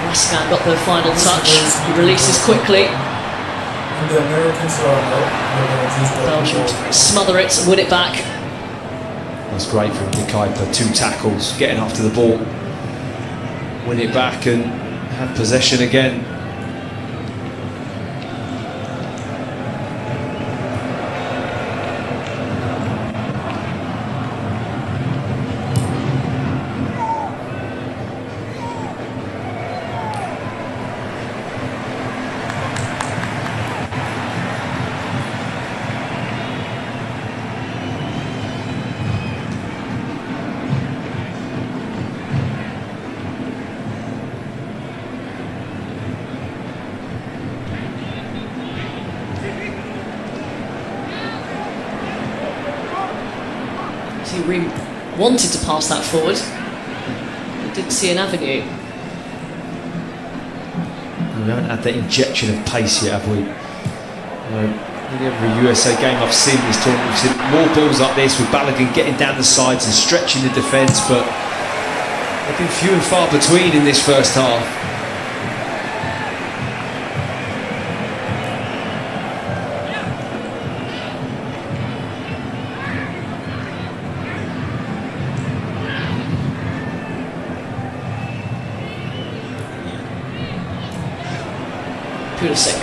Rascan got the final touch. He releases quickly. Belgium smother it, win it back. That's great from De Kuyper. 2 tackles, getting after the ball. Win it back and have possession again. He really wanted to pass that forward. He didn't see an avenue. We haven't had that injection of pace yet, have we? In every USA game I've seen this tournament, we've seen more balls like this with Balogun getting down the sides and stretching the defence, but they've been few and far between in this first half. Pulisic.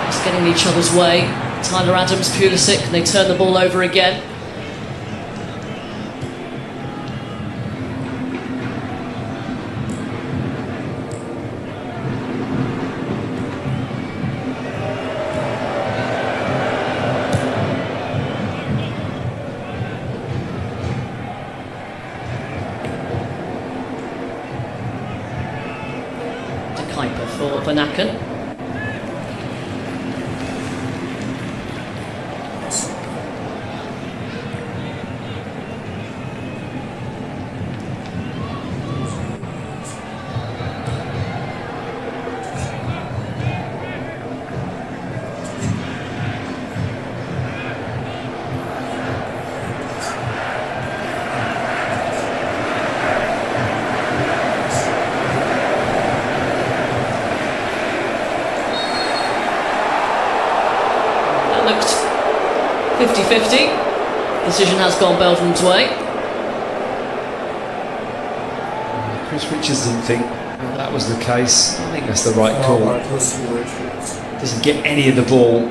Just getting in each other's way. Tyler Adams, Pulisic, and they turn the ball over again. Kuiper for Van Aken. looked 50-50. Decision has gone Belgium's way. Chris Richards didn't think that was the case. I think that's the right call. Doesn't get any of the ball.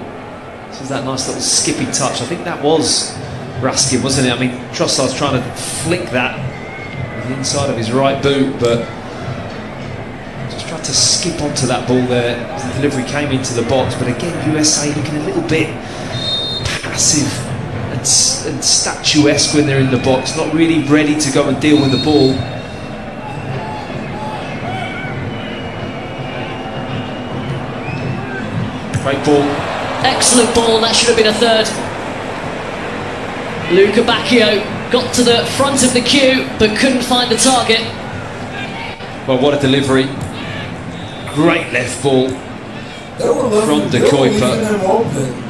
This is that nice little skippy touch. I think that was Raskin, wasn't it? I mean, Trossard's trying to flick that with the inside of his right boot, but just tried to skip onto that ball there as the delivery came into the box. But again, USA looking a little bit passive and statuesque when they're in the box, not really ready to go and deal with the ball. Great ball. Excellent ball, that should have been a third. Luca Bacchio got to the front of the queue but couldn't find the target. Well, what a delivery. Great left ball from De Kuyper.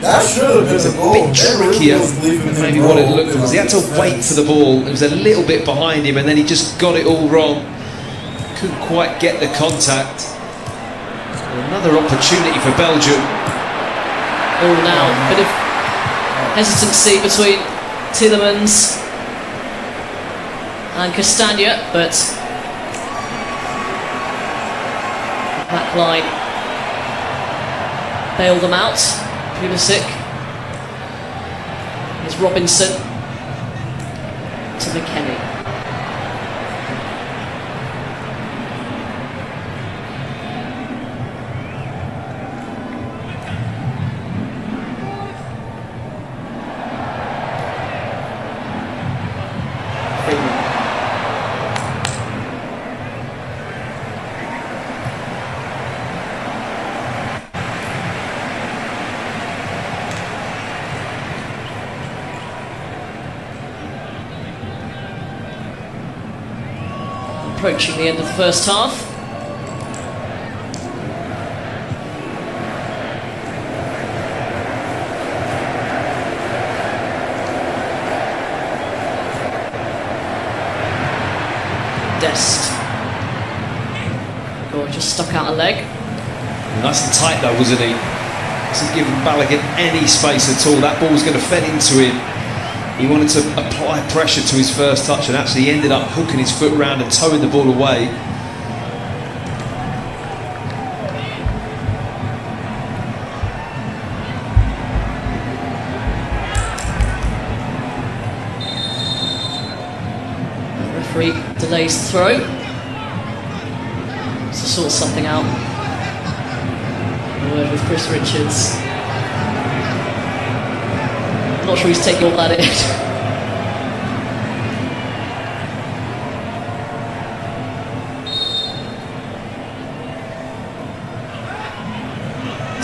That should have been a bit trickier than maybe what it looked because he had to wait for the ball. It was a little bit behind him and then he just got it all wrong. Couldn't quite get the contact. Another opportunity for Belgium. Oh, now a bit of hesitancy between Tielemans and Castagna, but the back line bailed them out. Pulisic. Here's Robinson to McKennie. Approaching the end of the first half. Dest. Oh, just stuck out a leg. Nice and tight though, wasn't he? Wasn't giving Balogun any space at all. That ball was going to fed into him. He wanted to apply pressure to his first touch and actually ended up hooking his foot round and towing the ball away. The referee delays the throw. To sort something out. A word with Chris Richards. I'm not sure he's taking all that in.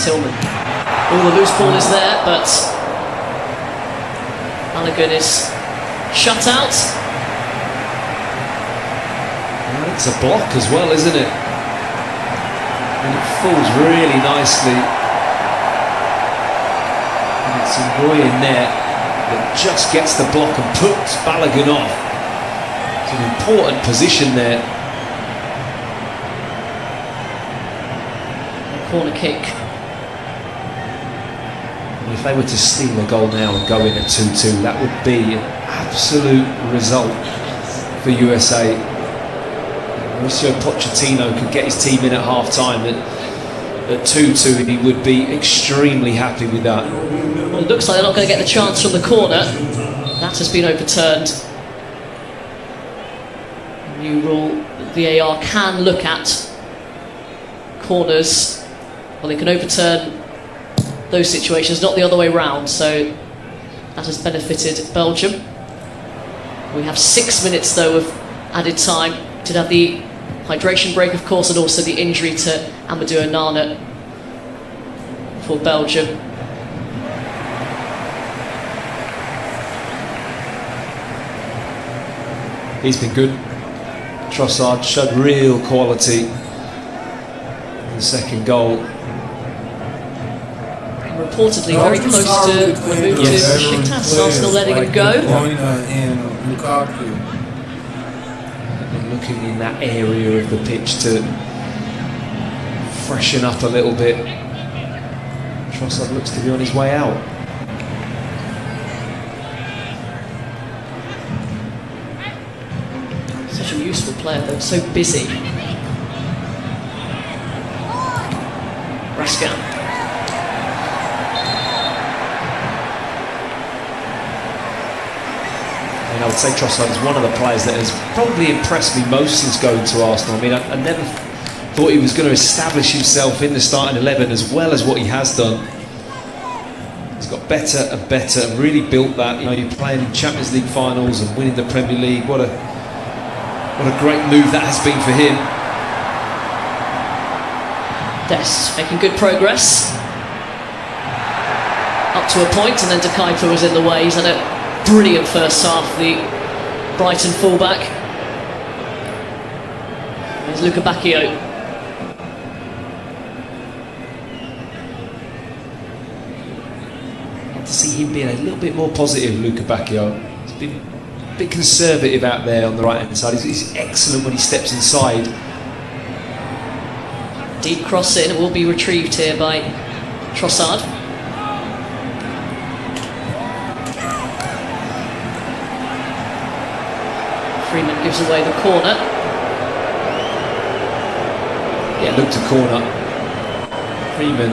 Tillman. Oh, the loose ball is there, but Balogun is shut out. Well, it's a block as well, isn't it? And it falls really nicely. Roy in there that just gets the block and puts Balogun off. It's an important position there. Corner kick. And if they were to steal a goal now and go in at 2-2, that would be an absolute result for USA. Mauricio Pochettino could get his team in at half time at 2-2 and he would be extremely happy with that. Well, it looks like they're not going to get the chance from the corner. That has been overturned. New rule, VAR can look at corners. Well, they can overturn those situations, not the other way round. So that has benefited Belgium. We have 6 minutes though of added time. Did have the hydration break, of course, and also the injury to Amadou Onana for Belgium. He's been good. Trossard showed real quality in the second goal. And reportedly very close to move to Besiktas, Arsenal letting him go. Looking in that area of the pitch to freshen up a little bit. Trossard looks to be on his way out. useful player though, so busy. Raskin. I would say Trossard is one of the players that has probably impressed me most since going to Arsenal. I mean, I never thought he was going to establish himself in the starting 11 as well as what he has done. He's got better and better and really built that. You know, you're playing in Champions League finals and winning the Premier League. What a great move that has been for him. Dest making good progress. Up to a point, and then De Kuyper was in the way. He's had a brilliant first half, the Brighton fullback. There's Luca Bacchio. To see him being a little bit more positive, Luca Bacchio. He's been a bit conservative out there on the right hand side. He's excellent when he steps inside. Deep cross in, it will be retrieved here by Trossard. Freeman gives away the corner. Yeah, looked a corner. Freeman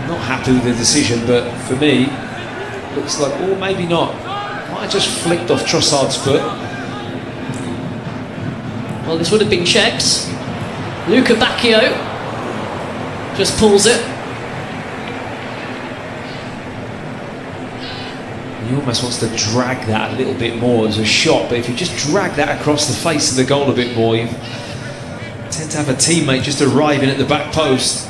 not happy with the decision, but for me, looks like, oh, maybe not. Might have just flicked off Trossard's foot. Well, this would have been checked. Luca Bacchio just pulls it. He almost wants to drag that a little bit more as a shot, but if you just drag that across the face of the goal a bit more, you tend to have a teammate just arriving at the back post.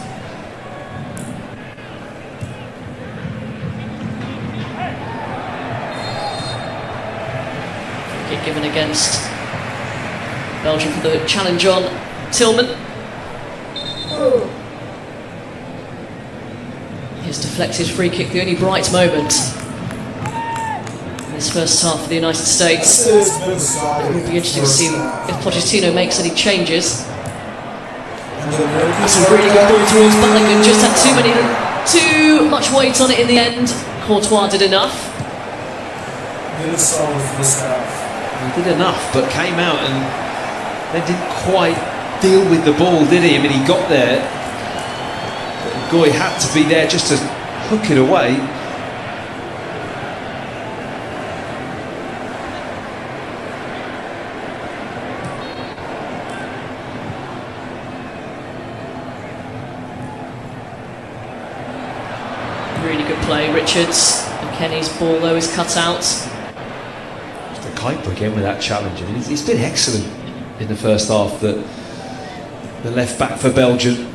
Kick given against Belgium for the challenge on Tillman. His deflected free kick, the only bright moment in this first half for the United States. It will be interesting to see if Pochettino makes any changes. That's a really good ball towards Balogun, just had too much weight on it in the end. Courtois did enough. He did enough, but came out and then didn't quite deal with the ball, did he? I mean, he got there, but Goy had to be there just to hook it away. Really good play, Richards. And Kenny's ball though is cut out. De Kuyper again with that challenge. I mean, he's been excellent in the first half. The left back for Belgium.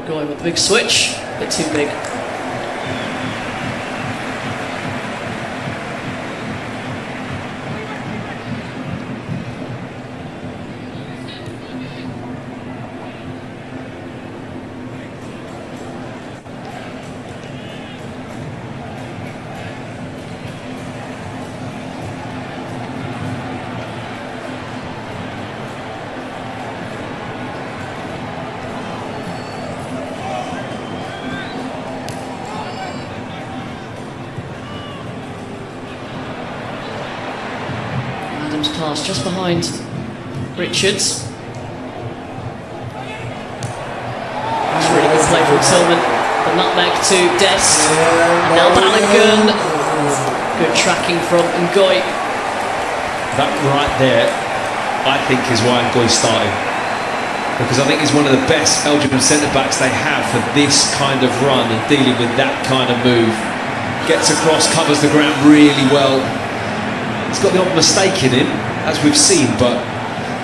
Going with the big switch, a bit too big. Pass just behind Richards. That's a really good play from Tillman. The nutmeg to Dest. And now Balogun. Good tracking from Ngoy. That right there, I think, is why Ngoy's starting. Because I think he's one of the best Belgian centre-backs they have for this kind of run and dealing with that kind of move. Gets across, covers the ground really well. He's got the odd mistake in him, as we've seen, but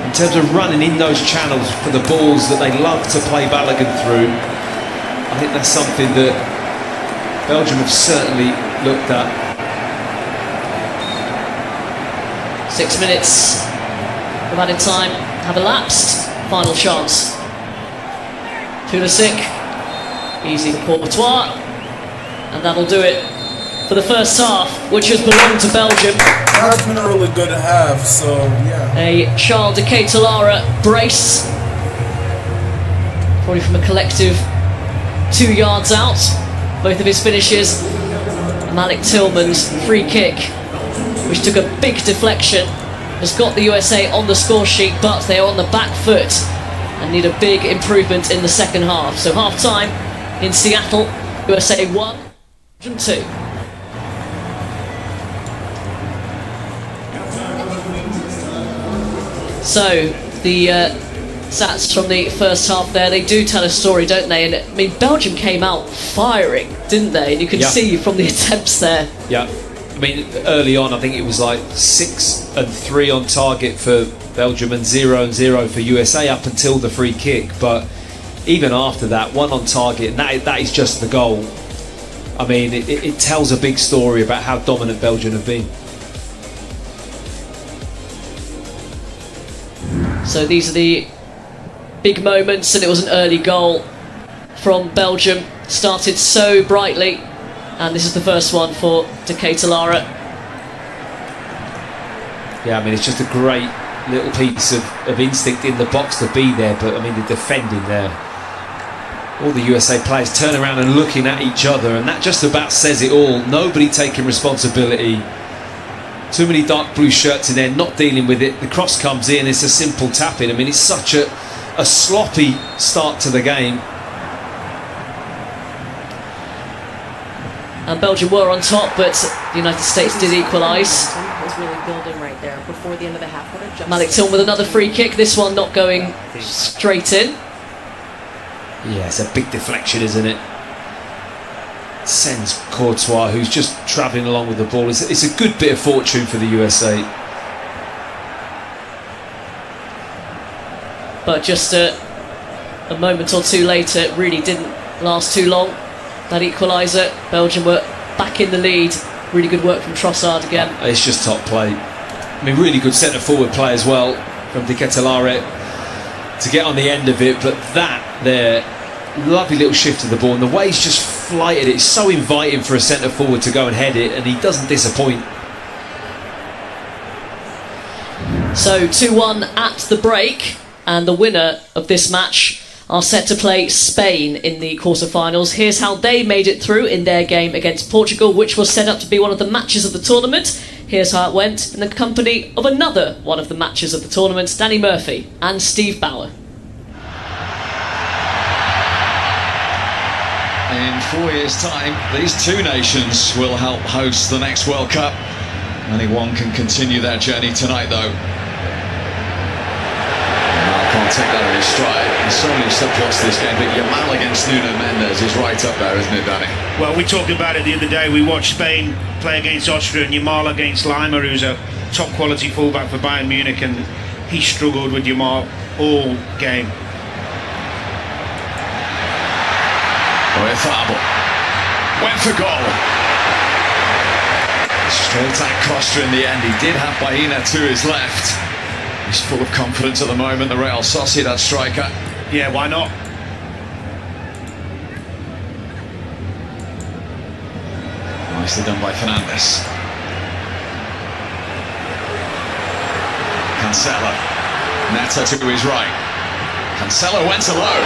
in terms of running in those channels for the balls that they love to play Balogun through, I think that's something that Belgium have certainly looked at. 6 minutes of added time have elapsed. Final chance. Pulisic, easy for Courtois, and that'll do it. for the first half, which has belonged to Belgium. That's been a really good half, so yeah. A Charles de Ketelaere brace, probably from a collective 2 yards out. Both of his finishes. Malik Tillman's free kick, which took a big deflection, has got the USA on the score sheet, but they are on the back foot and need a big improvement in the second half. So half time in Seattle, USA 1, Belgium 2. So the stats from the first half there, they do tell a story, don't they? And I mean, Belgium came out firing, didn't they? And you can see from the attempts there. Yeah, I mean, early on I think it was like 6 and 3 on target for Belgium and 0 and 0 for USA up until the free kick. But even after that, 1 on target, and that is just the goal. I mean, it tells a big story about how dominant Belgium have been. So these are the big moments, and it was an early goal from Belgium. Started so brightly, and this is the first one for de Ketelaere. Yeah, I mean, it's just a great little piece of instinct in the box to be there, but I mean, the defending there. All the USA players turn around and looking at each other, and that just about says it all. Nobody taking responsibility. Too many dark blue shirts in there, not dealing with it. The cross comes in, it's a simple tap in. I mean, it's such a sloppy start to the game. And Belgium were on top, but the United States did equalise. Was really building right there before the end of the half. Malik Tillman with another free kick, this one not going straight in. Yeah, it's a big deflection, isn't it? Sends Courtois, who's just travelling along with the ball. It's a good bit of fortune for the USA. But just a moment or two later, it really didn't last too long. That equaliser, Belgium were back in the lead. Really good work from Trossard again. It's just top play. I mean, really good centre forward play as well from de Ketelaere to get on the end of it. But that there, lovely little shift of the ball, and the way he's just flighted it, it's so inviting for a centre forward to go and head it, and he doesn't disappoint. So 2-1 at the break, and the winner of this match are set to play Spain in the quarter-finals. Here's how they made it through in their game against Portugal, which was set up to be one of the matches of the tournament. Here's how it went in the company of another one of the matches of the tournament, Danny Murphy and Steve Bauer. In 4 years' time, these two nations will help host the next World Cup. Only one can continue their journey tonight, though. Can't take that in his stride. He's certainly subplots this game, but Yamal against Nuno Mendes is right up there, isn't it, Danny? Well, we talked about it the other day. We watched Spain play against Austria and Yamal against Lima, who's a top quality fullback for Bayern Munich, and he struggled with Yamal all game. Oyarzabal went for goal. Straight at Costa in the end. He did have Baena to his left. He's full of confidence at the moment, the Real Sociedad striker. Yeah, why not? Nicely done by Fernandes. Cancelo. Neto to his right. Cancelo went alone.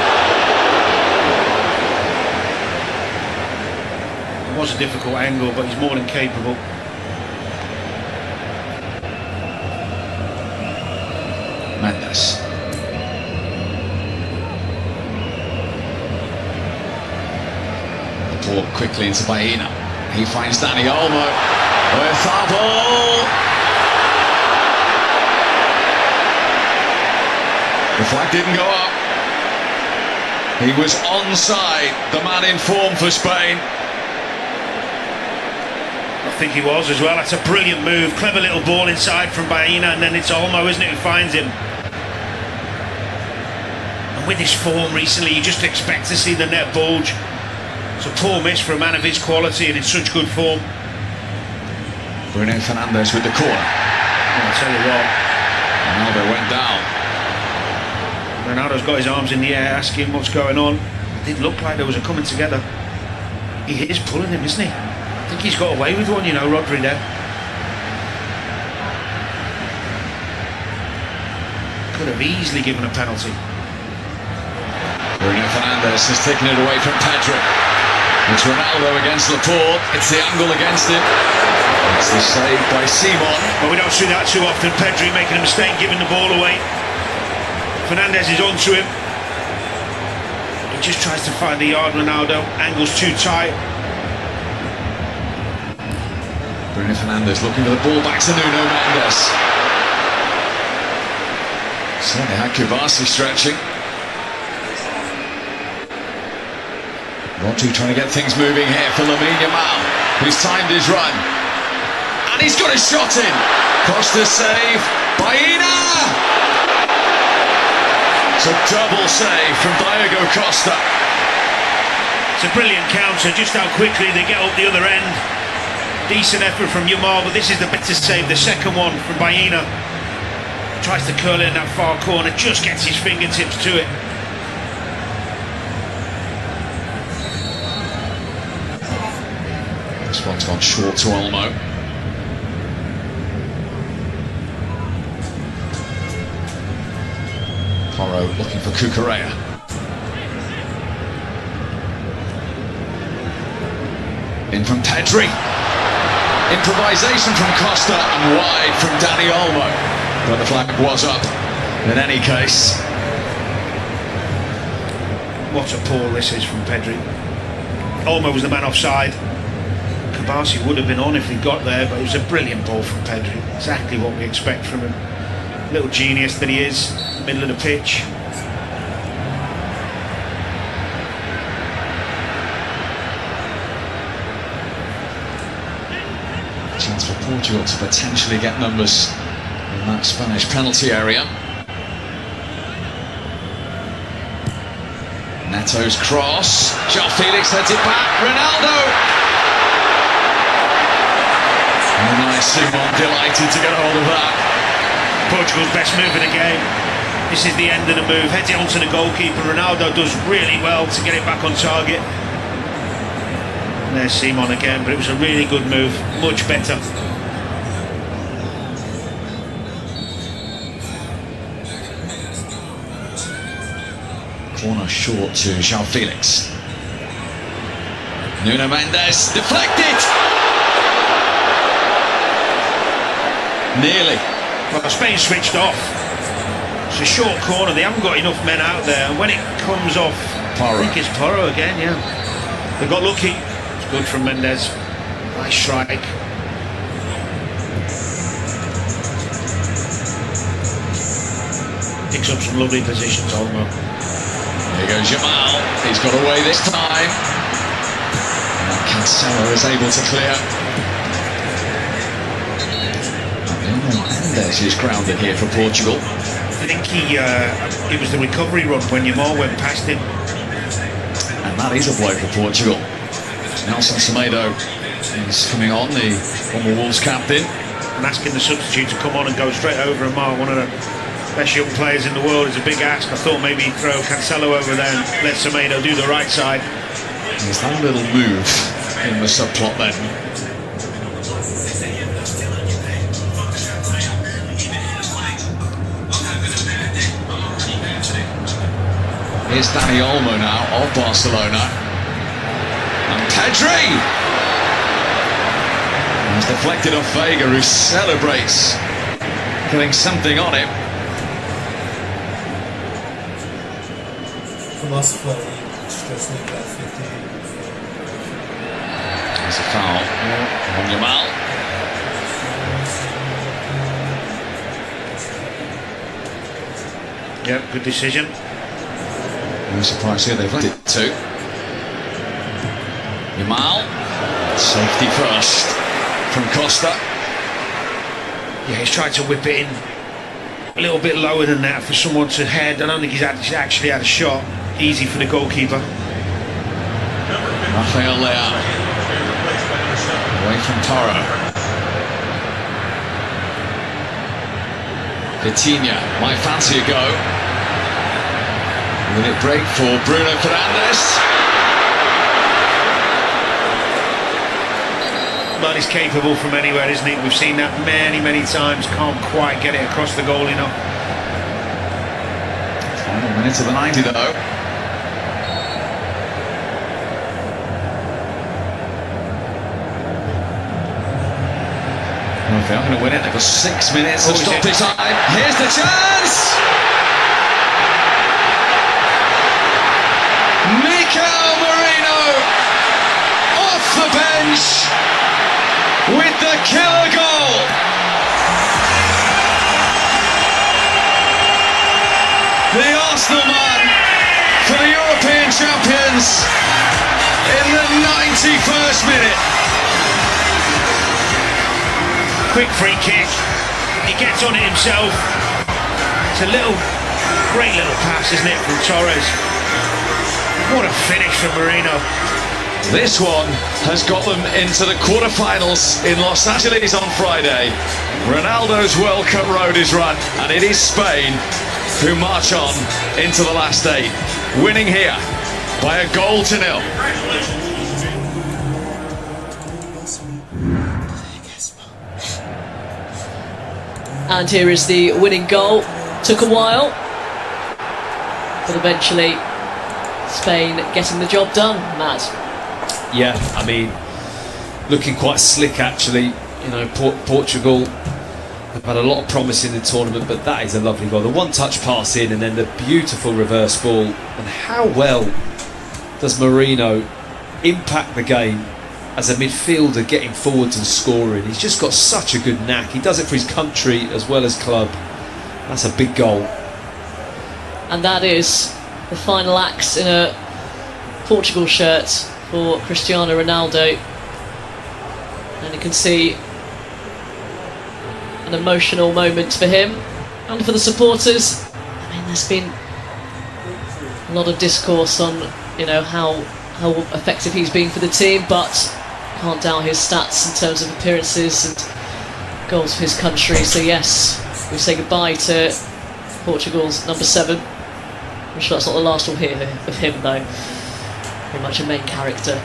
It was a difficult angle, but he's more than capable. Mendes. The ball quickly into Baena. He finds Dani Olmo. Oyarzabal. The flag didn't go up. He was onside, the man in form for Spain. I think he was as well. That's a brilliant move. Clever little ball inside from Baena, and then it's Olmo, isn't it, who finds him. And with his form recently, you just expect to see the net bulge. It's a poor miss for a man of his quality and in such good form. Bruno Fernandes with the corner. I'll tell you what. Ronaldo went down. Ronaldo's got his arms in the air asking what's going on. It did look like there was a coming together. He is pulling him, isn't he? think he's got away with one, you know, Rodri there. Could have easily given a penalty. Bruno Fernandes has taken it away from Pedri. It's Ronaldo against Laporte. It's the angle against him. It's the save by Simon. Well, we don't see that too often. Pedri making a mistake, giving the ball away. Fernandes is onto him. He just tries to find the yard, Ronaldo. Angle's too tight. Bruno Fernandes looking for the ball back to Nuno Mendes. Certainly had Kubasi stretching. Rodri trying to get things moving here for Lamine Yamal, who's timed his run. And he's got his shot in. Costa save. Baena! It's a double save from Diego Costa. It's a brilliant counter, just how quickly they get up the other end. Decent effort from Yamal, but this is the better save. The second one from Baena. Tries to curl it in that far corner, just gets his fingertips to it. This one's gone short to Olmo. Porro looking for Ketelaere. In from Pedri. Improvisation from Costa and wide from Dani Olmo. But the flag was up in any case. What a pull this is from Pedri. Olmo was the man offside. Kubasi would have been on if he got there, but it was a brilliant ball from Pedri. Exactly what we expect from him. Little genius that he is, middle of the pitch. Chance for Portugal to potentially get numbers in that Spanish penalty area. Neto's cross. João Felix heads it back. Ronaldo! Oh, nice, Simon delighted to get hold of that. Portugal's best move in the game. This is the end of the move. Heads it onto the goalkeeper. Ronaldo does really well to get it back on target. And there's Simon again, but it was a really good move. Much better. Corner short to João Felix. Nuno Mendes deflected! Nearly. Well, Spain switched off. It's a short corner. They haven't got enough men out there. And when it comes off, Porro. I think it's Porro again, yeah. They got lucky. It's good from Mendes. Nice strike. Picks up some lovely positions, Olmo. Here goes Yamal. He's got away this time. And Cancelo is able to clear. Mendes is grounded here for Portugal. I think it was the recovery run when Yamal went past him. And that is a blow for Portugal. Nelson Semedo is coming on, the former Wolves captain. And asking the substitute to come on and go straight over and mark one of the best young players in the world is a big ask. I thought maybe he'd throw Cancelo over there and let Semedo do the right side. There's that little move in the subplot then. Here's Dani Olmo now of Barcelona. And Pedri! He's deflected off Vega, who celebrates getting something on him. There's a foul on Yamal. Yep, good decision. No surprise here, they've let it too. Yamal, safety first from Costa. Yeah, he's tried to whip it in a little bit lower than that for someone to head. I don't think he's actually had a shot. Easy for the goalkeeper. Rafael Leao, away from Porro. Vitinha might fancy a go. Will it break for Bruno Fernandes? man is capable from anywhere, isn't he? We've seen that many times. Can't quite get it across the goal enough. Final minute of the 90 though. Well, if they are going to win it, they've got 6 minutes of stoppage time. Here's the chance! Mikel Merino off the bench with the killer goal. The Arsenal man for the European champions in the 91st minute. Quick free kick. He gets on it himself. It's a great little pass, isn't it, from Torres? What a finish from Merino. This one has got them into the quarterfinals in Los Angeles on Friday. Ronaldo's World Cup road is run, and it is Spain who march on into the last 8, winning here by 1-0. And here is the winning goal. Took a while, but eventually Spain getting the job done, Matt. Yeah, I mean, looking quite slick actually. You know, Portugal have had a lot of promise in the tournament, but that is a lovely goal. The one-touch pass in and then the beautiful reverse ball. And how well does Merino impact the game as a midfielder, getting forwards and scoring. He's just got such a good knack. He does it for his country as well as club. That's a big goal. And that is the final acts in a Portugal shirt for Cristiano Ronaldo. And you can see an emotional moment for him and for the supporters. I mean, there's been a lot of discourse on, you know, how effective he's been for the team, but can't doubt his stats in terms of appearances and goals for his country. So yes, we say goodbye to Portugal's number 7. I'm sure that's not the last we'll hear of him though. Very much a main character.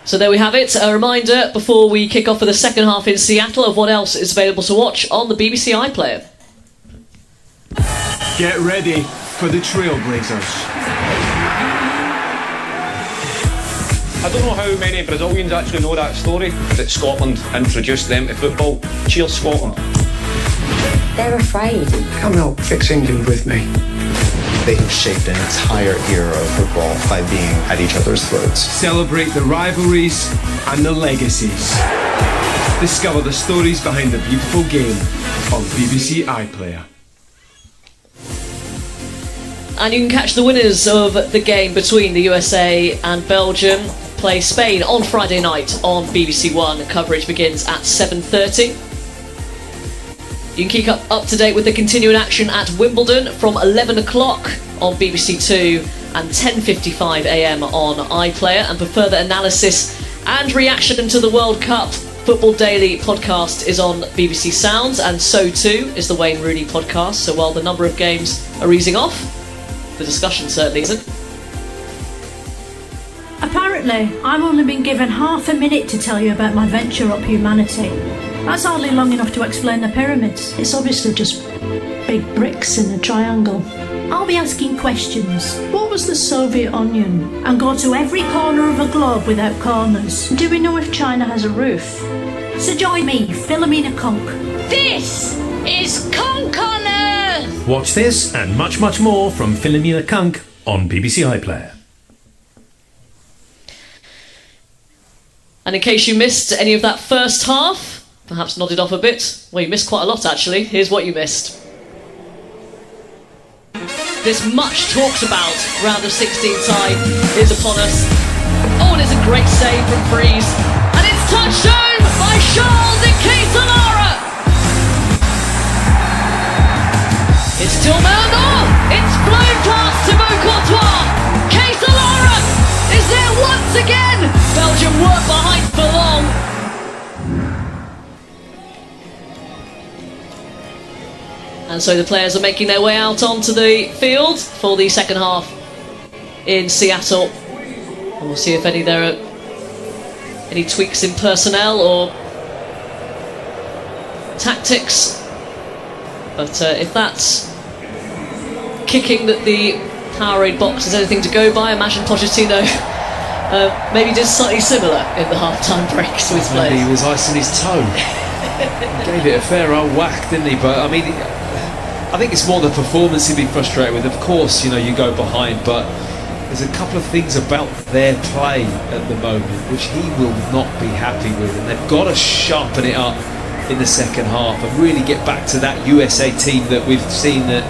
So there we have it. A reminder before we kick off for the second half in Seattle of what else is available to watch on the BBC iPlayer. Get ready for the Trailblazers. I don't know how many Brazilians actually know that story, that Scotland introduced them to football. Cheers, Scotland. They're afraid. Come help fix England with me. They have shaped an entire era of football by being at each other's throats. Celebrate the rivalries and the legacies. Discover the stories behind the beautiful game on BBC iPlayer. And you can catch the winners of the game between the USA and Belgium play Spain on Friday night on BBC One. Coverage begins at 7:30. You can keep up to date with the continuing action at Wimbledon from 11 o'clock on BBC Two and 10:55 AM on iPlayer. And for further analysis and reaction to the World Cup, Football Daily podcast is on BBC Sounds, and so too is the Wayne Rooney podcast. So while the number of games are easing off, the discussion certainly isn't. Apparently, I've only been given half a minute to tell you about my venture up humanity. That's hardly long enough to explain the pyramids. It's obviously just big bricks in a triangle. I'll be asking questions. What was the Soviet onion? And go to every corner of a globe without corners. Do we know if China has a roof? So join me, Philomena Conk. This is Conk on Earth! Watch this and much, much more from Philomena Conk on BBC iPlayer. And in case you missed any of that first half, perhaps nodded off a bit, well, you missed quite a lot actually. Here's what you missed. This much talked about round of 16 tie is upon us. Oh, and it's a great save from Freeze. And it's touched home by Charles de Ketelaere. It's still Merdor. It's flown past Thibaut Courtois. Ketelaere is there once again. Belgium weren't behind for long. And so the players are making their way out onto the field for the second half in Seattle. And we'll see if any there are any tweaks in personnel or tactics. But if that's kicking that the Powerade box is anything to go by, imagine Pochettino maybe did slightly similar in the half-time breaks with players. Maybe he was icing his toe. He gave it a fair old whack, didn't he? But I mean, I think it's more the performance he'd be frustrated with. Of course, you know, you go behind, but there's a couple of things about their play at the moment which he will not be happy with, and they've got to sharpen it up in the second half and really get back to that USA team that we've seen at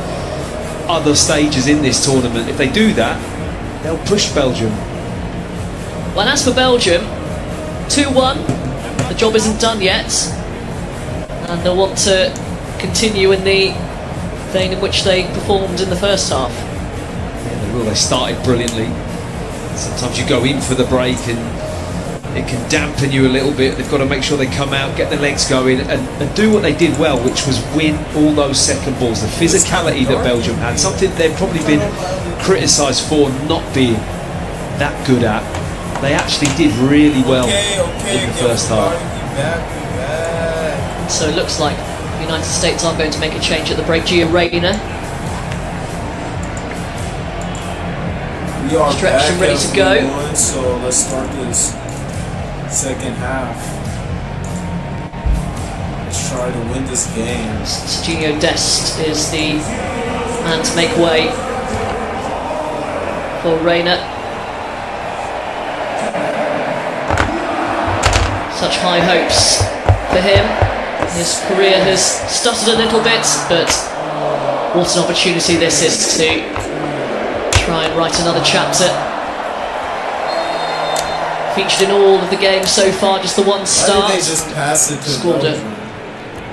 other stages in this tournament. If they do that, they'll push Belgium. Well, as for Belgium, 2-1, the job isn't done yet, and they'll want to continue in the vein in which they performed in the first half. Yeah, they will. They started brilliantly. Sometimes you go in for the break and it can dampen you a little bit. They've got to make sure they come out, get their legs going, and do what they did well, which was win all those second balls. The physicality that Belgium had, something they've probably been criticised for not being that good at. They actually did really well in the first half. So it looks like the United States aren't going to make a change at the break. Gio Reyna We are stretched and ready to go. Won, so let's start this second half. Let's try to win this game. Serginho Dest is the man to make way for Reyna. Such high hopes for him. His career has stuttered a little bit, but what an opportunity this is to try and write another chapter. Featured in all of the games so far, just the one start. Why did they just pass it to Scored a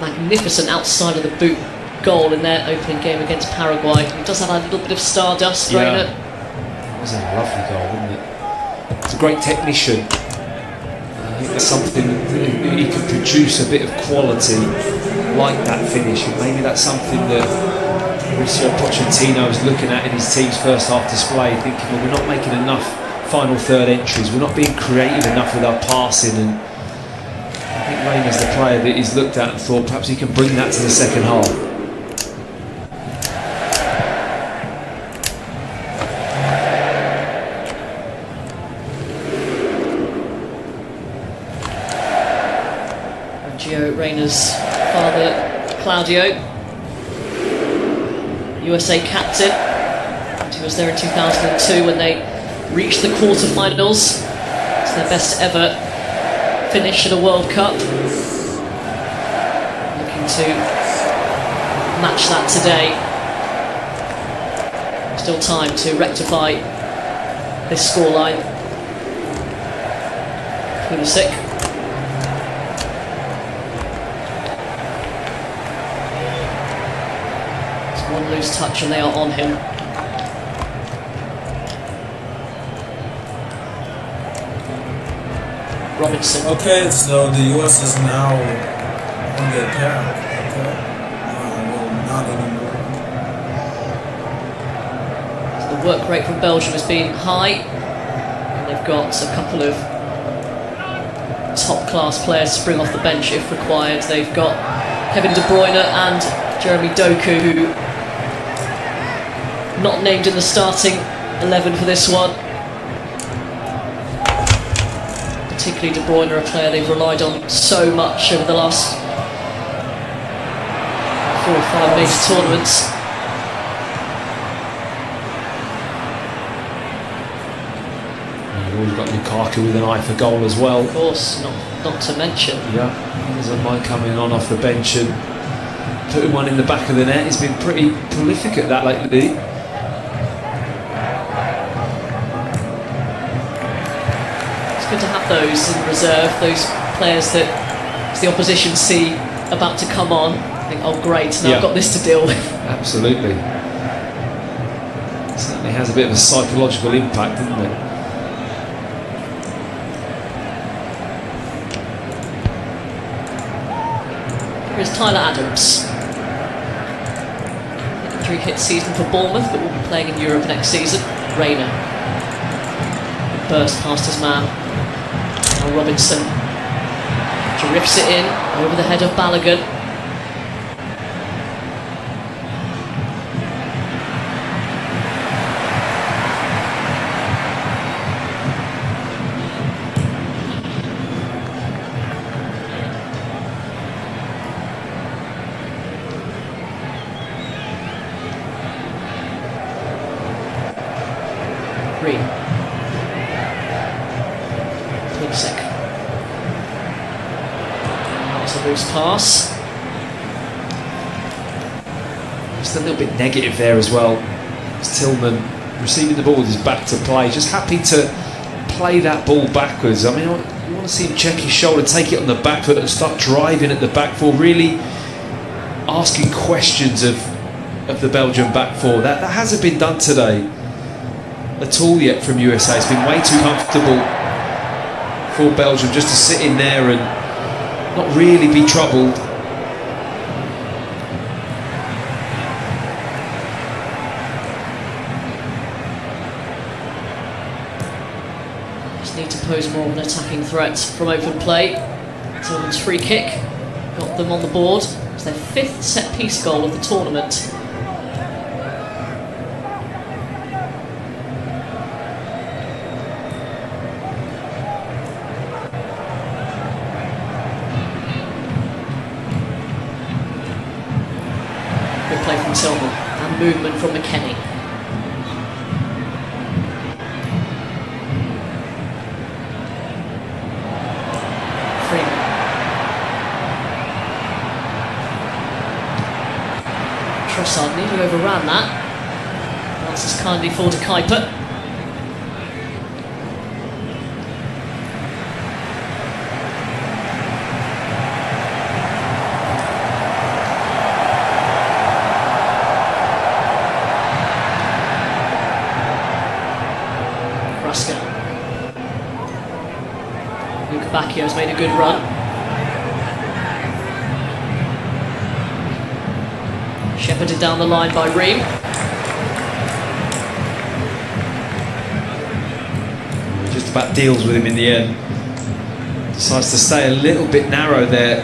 magnificent outside of the boot goal in their opening game against Paraguay. He does have a little bit of stardust, Reyna. It was a lovely goal, wasn't it? It's a great technician. I think there's something that he can produce a bit of quality like that finish, and maybe that's something that Mauricio Pochettino is looking at in his team's first half display, thinking, well, we're not making enough final third entries, we're not being creative enough with our passing, and I think Reyna's the player that he's looked at and thought perhaps he can bring that to the second half. Gio Reyna's father, Claudio, USA captain. And he was there in 2002 when they reached the quarterfinals. It's their best ever finish at a World Cup. Looking to match that today. Still time to rectify this scoreline. Pulisic. One loose touch and they are on him. Robinson. Okay, so the US is now on the attack. Okay. Well, not anymore. So the work rate from Belgium has been high. And they've got a couple of top class players to spring off the bench if required. They've got Kevin De Bruyne and Jeremy Doku, who not named in the starting 11 for this one. Particularly De Bruyne, a player they've relied on so much over the last 4 or 5 major tournaments. You've always got Lukaku with an eye for goal as well. Of course, not to mention. Yeah, he doesn't mind coming on off the bench and putting one in the back of the net. He's been pretty prolific at that lately. Good to have those in reserve, those players that as the opposition see about to come on, think, oh great, now I've got this to deal with. Absolutely. It certainly has a bit of a psychological impact, doesn't it? Here's Tyler Adams. 3-hit season for Bournemouth, but will be playing in Europe next season. Reyna burst past his man. Now Robinson drifts it in over the head of Balogun. Pulisic. That's a loose pass. Just a little bit negative there as well. It's Tillman receiving the ball with his back to play, just happy to play that ball backwards. I mean, you want to see him check his shoulder, take it on the back foot and start driving at the back four, really asking questions of the Belgian back four. That hasn't been done today at all yet from USA. It's been way too comfortable for Belgium just to sit in there and not really be troubled. Just need to pose more of an attacking threat from open play. Tillman's free kick got them on the board. It's their 5th set piece goal of the tournament. Play from Tillman and movement from McKennie. Freeman. Trossard nearly overran that. Answers kindly for De Kuiper. Baccio's made a good run. Shepherded down the line by Ream. Just about deals with him in the end. Decides to stay a little bit narrow there,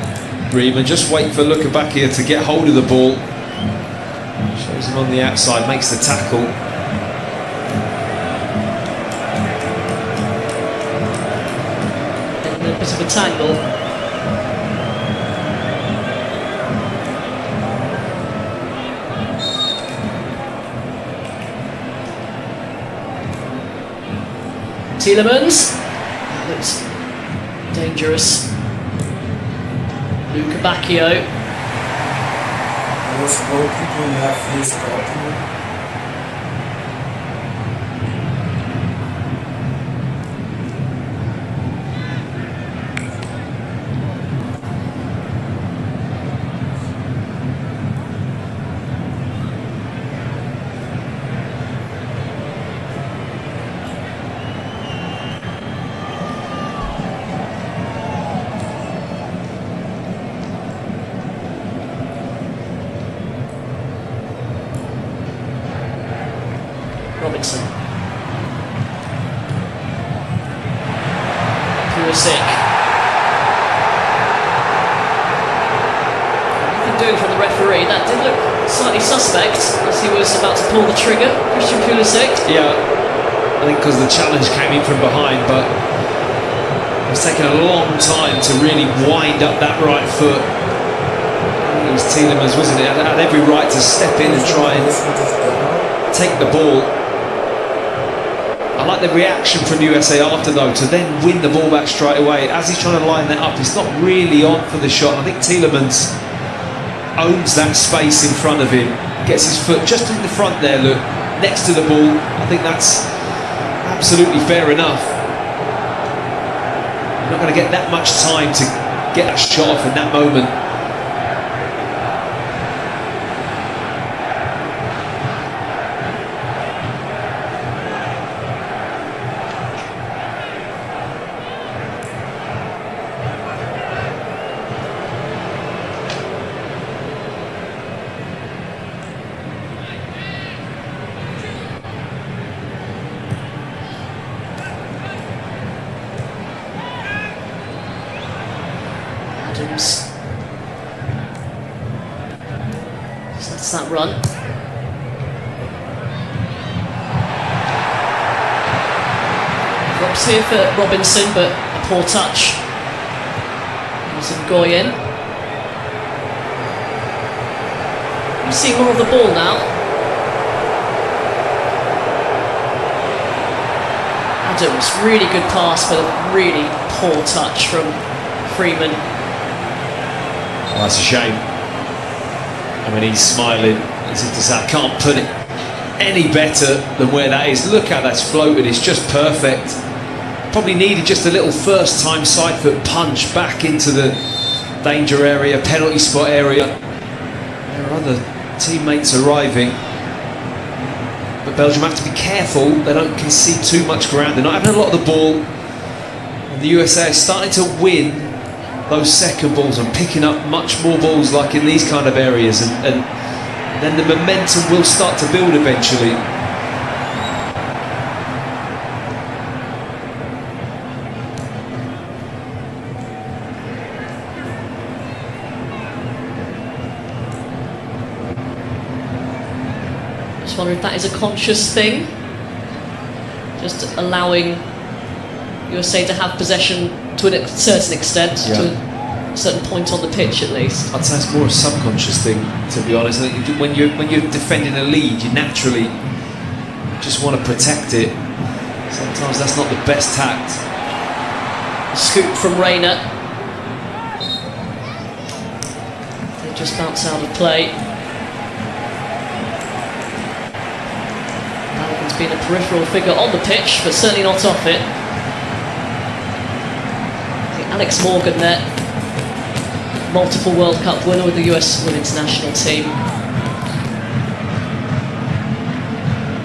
Ream, and just wait for Lukebakio to get hold of the ball. Shows him on the outside, makes the tackle. Bit of a tangle. Tielemans. That looks dangerous. Lukebakio. Those goalkeeper in that face goalkeeper. Robinson. Pulisic. Nothing doing from the referee. That did look slightly suspect as he was about to pull the trigger. Christian Pulisic. Yeah, I think because the challenge came in from behind, but it's taken a long time to really wind up that right foot. I think it was Tielemans, wasn't it? Had every right to step in and try and take the ball. I like the reaction from USA after, though, to then win the ball back straight away. As he's trying to line that up, he's not really on for the shot. I think Tielemans owns that space in front of him, gets his foot just in the front there, look, next to the ball. I think that's absolutely fair enough. You're not going to get that much time to get that shot off in that moment. makes that run. Drops here for Robinson, but a poor touch. There's Ngoyen. You see more of the ball now. Adams, really good pass, but a really poor touch from Freeman. Oh, that's a shame. I mean, he's smiling as if to say, I can't put it any better than where that is. Look how that's floated, it's just perfect. Probably needed just a little first time side foot punch back into the danger area, penalty spot area. There are other teammates arriving, but Belgium have to be careful they don't concede too much ground. They're not having a lot of the ball, and the USA are starting to win those second balls and picking up much more balls like in these kind of areas, and then the momentum will start to build eventually. Just wonder if that is a conscious thing, just allowing USA to have possession to a certain extent, to a certain point on the pitch at least. I'd say it's more a subconscious thing, to be honest. I think when you're defending a lead, you naturally just want to protect it. Sometimes that's not the best tact. Scoop from Rayner. They just bounce out of play. Balogun's been a peripheral figure on the pitch, but certainly not off it. Alex Morgan there, multiple World Cup winner with the US women's national team.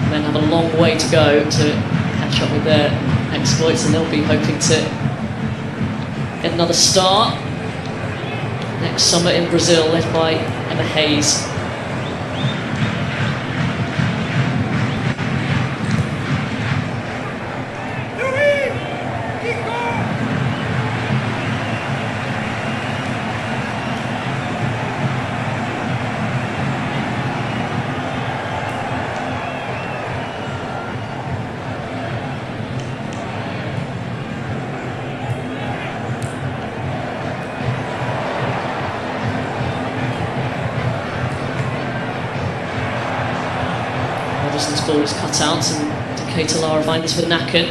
Men have a long way to go to catch up with their exploits, and they'll be hoping to get another start next summer in Brazil, led by Emma Hayes. Robertson's ball was cut out, and to Ketelaere finds for Nacken.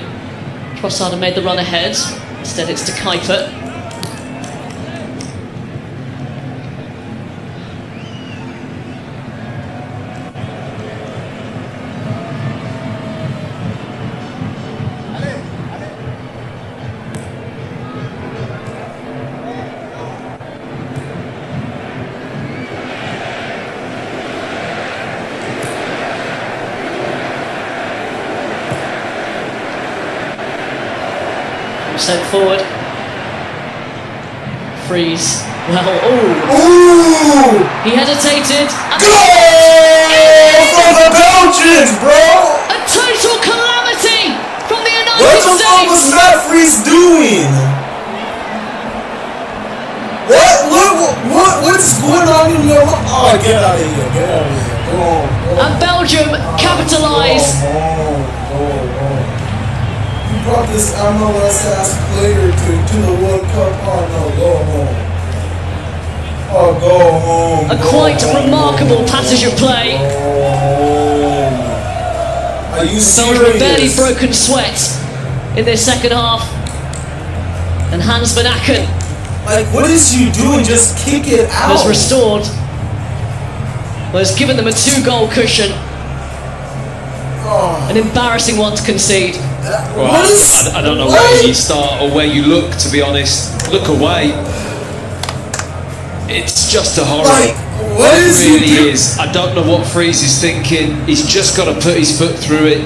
Trossard had made the run ahead. Instead, it's to Kuipert. Sent forward. Freeze. Well, ooh! He hesitated. Goal from the Belgians, bro! A total calamity from the United States! What the States! fuck was Matt Freeze doing? What is going on in your life? Oh, get out of here, get out of here. Go on. And Belgium capitalise. Brought this MLS ass player to the World Cup. Oh no, go home. Oh, go home. A quite remarkable passage of play. Are you serious? Belgium barely broken sweat in their second half. And Hans van Aken, like, what is you doing? Just kick it out. Was restored. Well, has given them a 2-goal cushion. Oh. An embarrassing one to concede. Well, I don't know where you start or where you look, to be honest. Look away. It's just a horror. Like, what is it really is. I don't know what Freeze is thinking. He's just got to put his foot through it.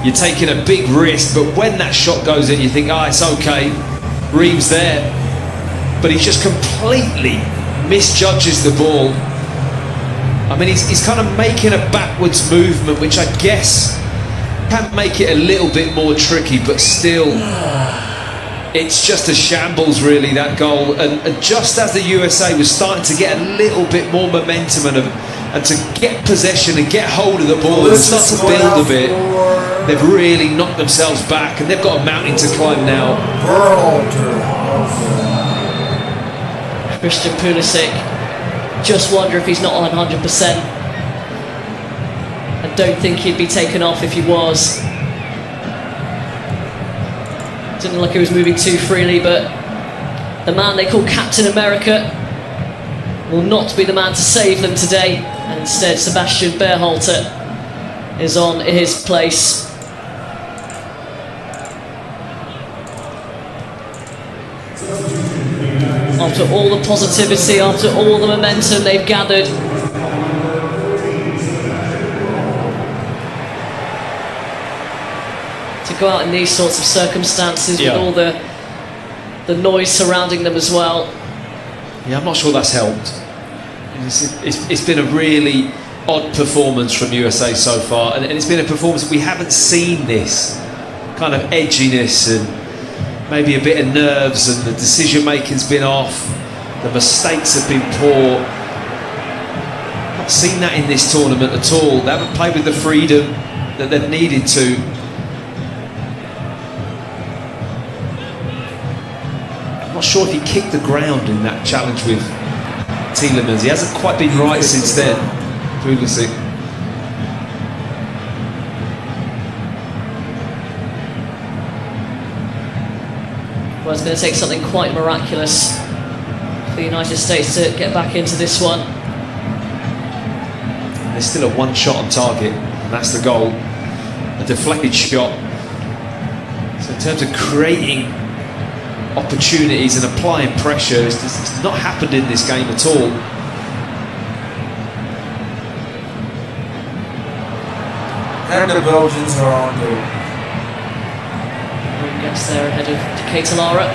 You're taking a big risk, but when that shot goes in, you think, it's okay. Reeves there. But he just completely misjudges the ball. I mean, he's kind of making a backwards movement, which I guess can make it a little bit more tricky, but still, it's just a shambles, really, that goal. And just as the USA was starting to get a little bit more momentum and and to get possession and get hold of the ball and start to build a bit, they've really knocked themselves back, and they've got a mountain to climb now. Christian Pulisic, just wonder if he's not on 100%. I don't think he'd be taken off if he was. Didn't look like he was moving too freely, but the man they call Captain America will not be the man to save them today. And instead, Sebastian Berhalter is on his place. After all the positivity, after all the momentum they've gathered, to go out in these sorts of circumstances with all the noise surrounding them as well. Yeah, I'm not sure that's helped. It's been a really odd performance from USA so far, and it's been a performance we haven't seen this kind of edginess and maybe a bit of nerves, and the decision making's been off, the mistakes have been poor. Not seen that in this tournament at all. They haven't played with the freedom that they've needed to. I'm not sure if he kicked the ground in that challenge with Tielemans. He hasn't quite been right since then, Pulisic. Well, it's going to take something quite miraculous for the United States to get back into this one. There's still a one shot on target, and that's the goal. A deflected shot. So in terms of creating opportunities and applying pressure, it's not happened in this game at all. And the Belgians are on goal. Gets there ahead of Ketelaere.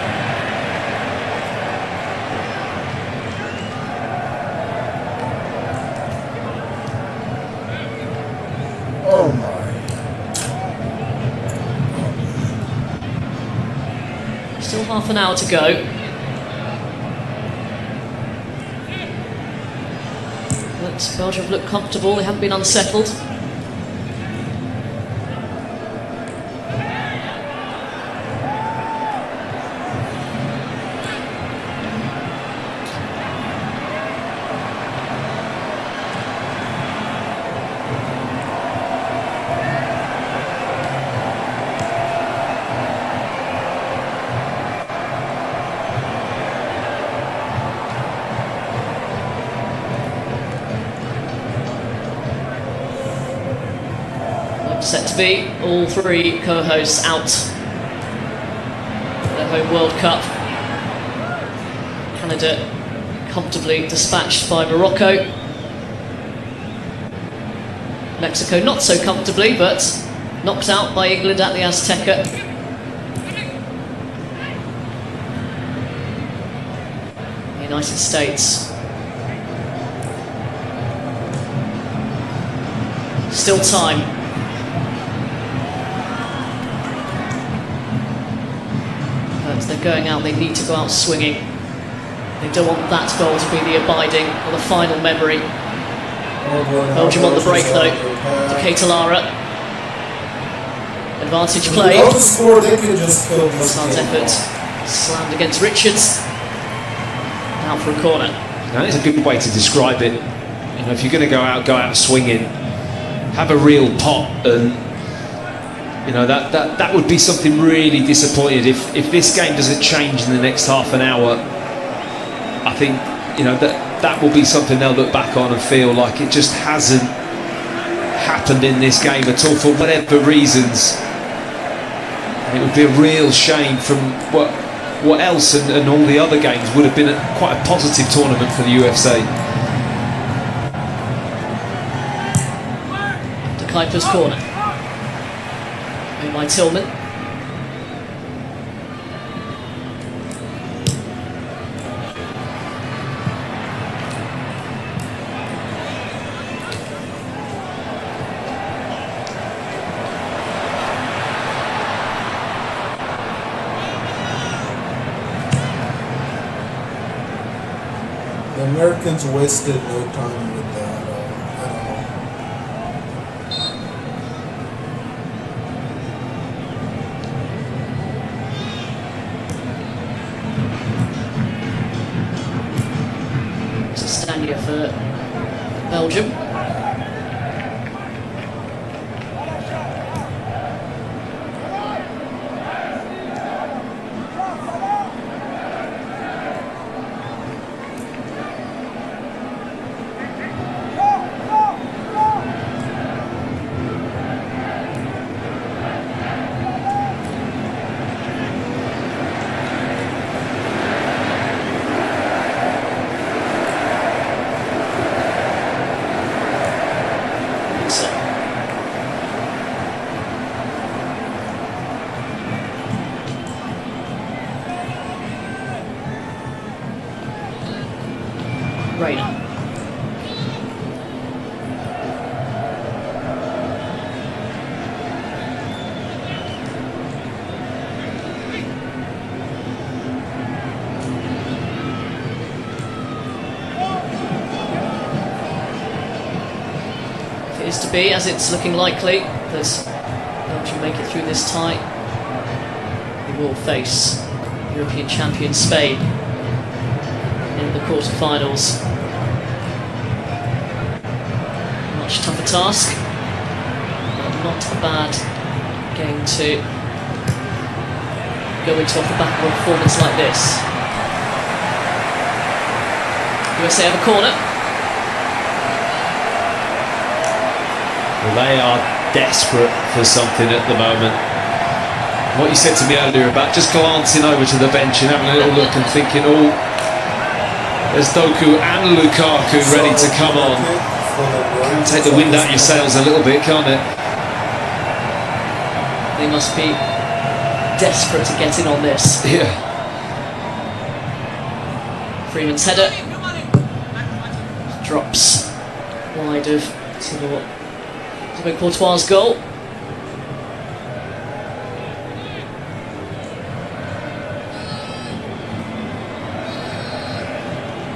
Oh my. Still half an hour to go. But Belgium have looked comfortable, they haven't been unsettled. Set to be all three co-hosts out for their home World Cup. Canada comfortably dispatched by Morocco. Mexico not so comfortably, but knocked out by England at the Azteca. The United States still time. They're going out, they need to go out swinging. They don't want that goal to be the abiding or the final memory. Belgium on the break though, to Ketelaere. Advantage play. Slan's effort slammed against Richards. Out for a corner. Now, it's a good way to describe it. You know, if you're going to go out swinging, have a real pop, and you know that would be something really disappointing if this game doesn't change in the next half an hour. I think that will be something they'll look back on and feel like it just hasn't happened in this game at all for whatever reasons. And it would be a real shame from what else and all the other games would have been quite a positive tournament for the UFC. To Kuiper's corner. By Tillman. The Americans wasted no time with that. here for Belgium. Is to be, as it's looking likely that Belgium make it through this tie. They will face European champion Spain in the quarterfinals. Much tougher task, but not a bad game to go into off the back of a performance like this. USA have a corner. Well, they are desperate for something at the moment. What you said to me earlier about just glancing over to the bench and having a little look and thinking, oh, there's Doku and Lukaku ready to come on. Take the wind out your sails a little bit, can't it? They must be desperate to get in on this. Yeah. Freeman's header drops wide of Courtois' goal.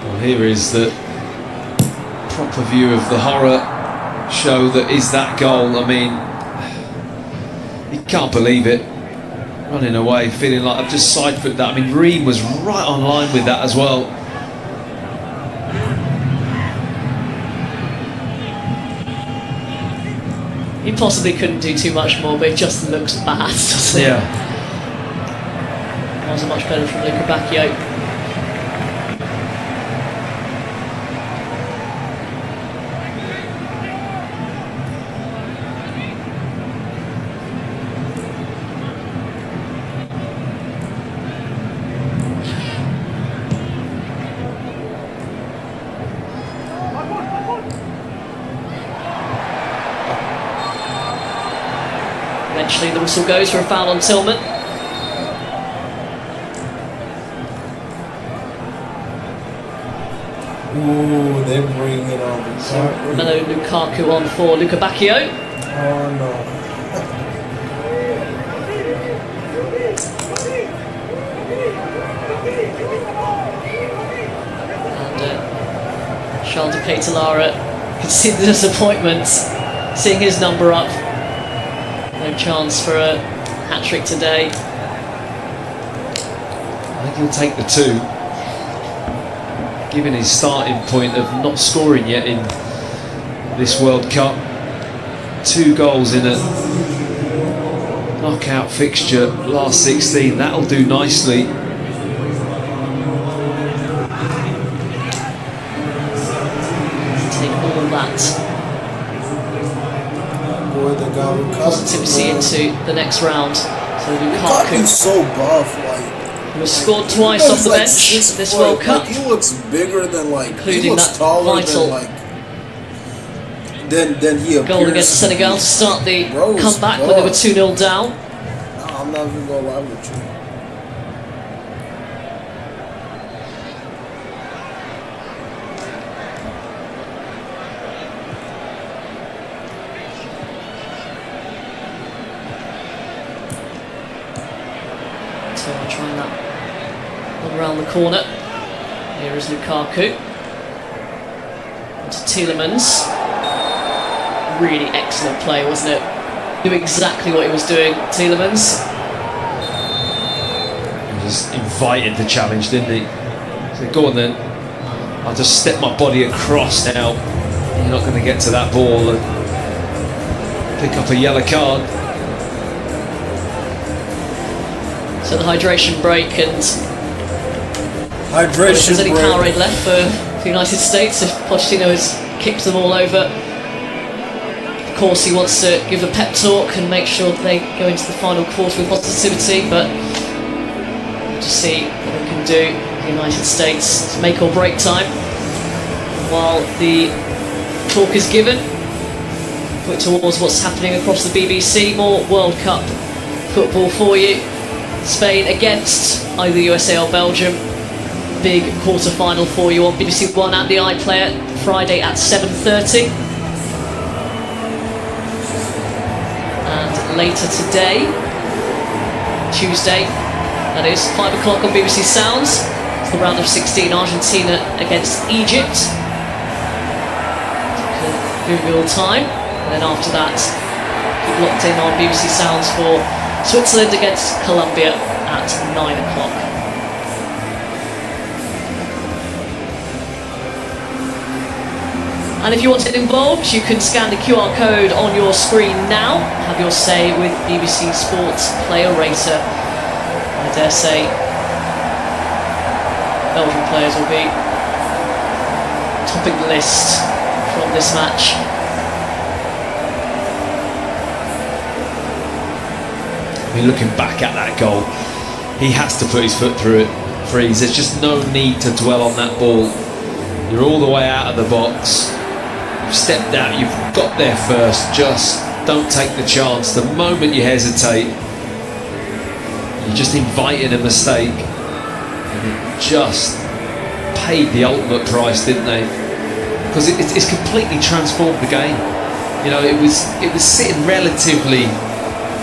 Well, here is the proper view of the horror show that is that goal. I mean, you can't believe it. Running away, feeling like I've just side-foot that. I mean, Ream was right on line with that as well. He possibly couldn't do too much more, but it just looks bad, doesn't it? Yeah. That was much better from Luca Bacchio. Eventually the whistle goes for a foul on Tillman. Ooh, they bring it on. So Romelu Lukaku on for Luca Bacchio. Oh no. And Charles de Ketelaere can see the disappointment, seeing his number up. No chance for a hat-trick today. I think he'll take the two, given his starting point of not scoring yet in this World Cup. 2 goals in a knockout fixture last 16, that'll do nicely. Take all that positivity into the next round. So Lukaku, so buff, like, who has scored twice off the bench this World Cup. Like, he looks bigger than, like, including he looks that taller vital than, like, than he appears. Goal against Senegal to start the comeback when they were 2-0 down. No, I'm not even gonna lie with you. So I'll try that one around the corner. Here is Lukaku. To Tielemans. Really excellent play, wasn't it? Knew exactly what he was doing, Tielemans. He just invited the challenge, didn't he? So go on then. I'll just step my body across now. You're not going to get to that ball and pick up a yellow card. So the hydration break, and if there's any break. Powerade left for the United States, if Pochettino has kicked them all over. Of course, he wants to give a pep talk and make sure that they go into the final quarter with positivity, but to see what they can do, the United States, it's make or break time. While the talk is given, put towards what's happening across the BBC, more World Cup football for you. Spain against either USA or Belgium. Big quarter-final for you on BBC One and the iPlayer, Friday at 7:30. And later today, Tuesday, that is, 5 o'clock on BBC Sounds. It's the round of 16, Argentina against Egypt. Google time. And then after that, keep locked in on BBC Sounds for Switzerland against Colombia at 9 o'clock. And if you want to get involved, you can scan the QR code on your screen now. Have your say with BBC Sports Player Rater. I dare say Belgian players will be topping the list from this match. I mean, looking back at that goal, he has to put his foot through it. Freeze. There's just no need to dwell on that ball. You're all the way out of the box. You've stepped out. You've got there first. Just don't take the chance. The moment you hesitate, you're just inviting a mistake. And it just paid the ultimate price, didn't they? Because it's completely transformed the game. You know, it was sitting relatively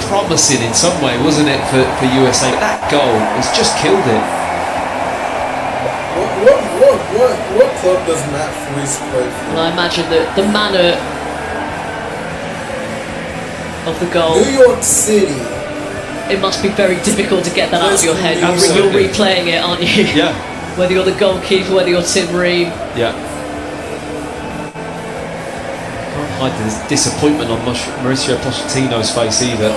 promising in some way, wasn't it, for USA? But that goal has just killed it. What club does Matt Freese play for? Well, I imagine that the manner of the goal. New York City. It must be very difficult to get that out of your head. You're replaying it, aren't you? Yeah. Whether you're the goalkeeper, whether you're Tim Ream. Yeah. Can't hide the disappointment on Mauricio Pochettino's face either.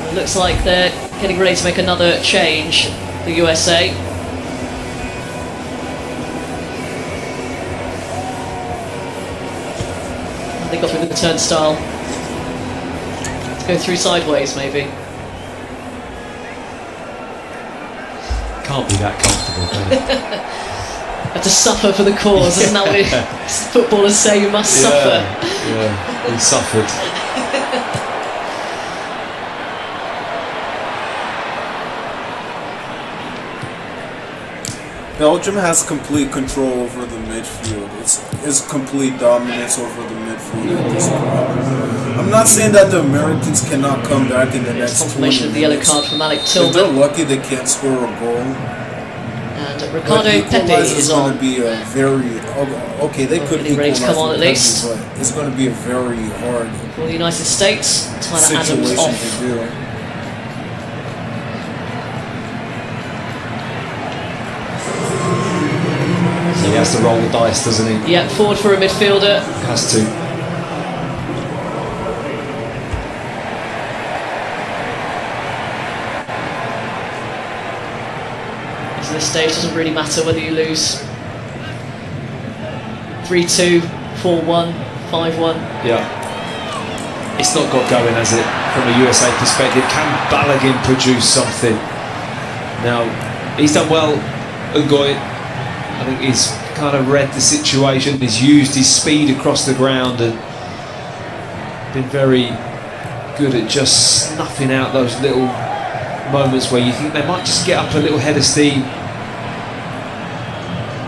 It looks like they're getting ready to make another change, the USA. And they got through the turnstile. Let's go through sideways, maybe. Can't be that comfortable, can it? Have to suffer for the cause, isn't that what footballers say? You must suffer. Yeah, he suffered. Belgium has complete control over the midfield. It's complete dominance over the midfield at this point. I'm not saying that the Americans cannot come back in the next confirmation of the yellow card from Alec Tillman. If they're lucky, they can't score a goal. And Ricardo Pepe is going on. to be a very okay. They could ready to come on at least. It's going to be a very hard for the United States. Tyler Adams off. To do. He has to roll the dice, doesn't he? Yeah, forward for a midfielder. Has to. At this stage, doesn't really matter whether you lose 3-2, 4-1, 5-1. Yeah. It's not got going, has it? From a USA perspective, can Balogun produce something? Now, he's done well, Ngoy. I think he's kind of read the situation, he's used his speed across the ground and been very good at just snuffing out those little moments where you think they might just get up a little head of steam.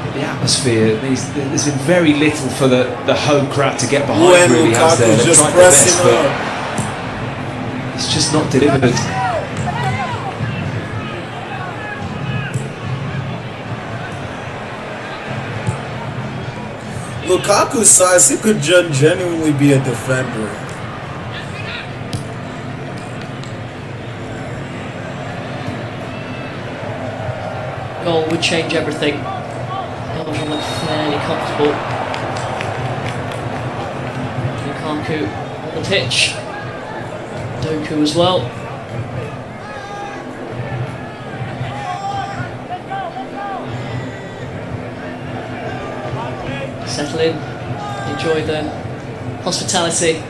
But the atmosphere, there's been very little for the home crowd to get behind, really, has there? They've tried their best, but it's just not delivered. Lukaku's size, he could genuinely be a defender. goal would change everything. Belgium look fairly comfortable. Lukaku on the pitch. Doku as well. Settle in, enjoy the hospitality.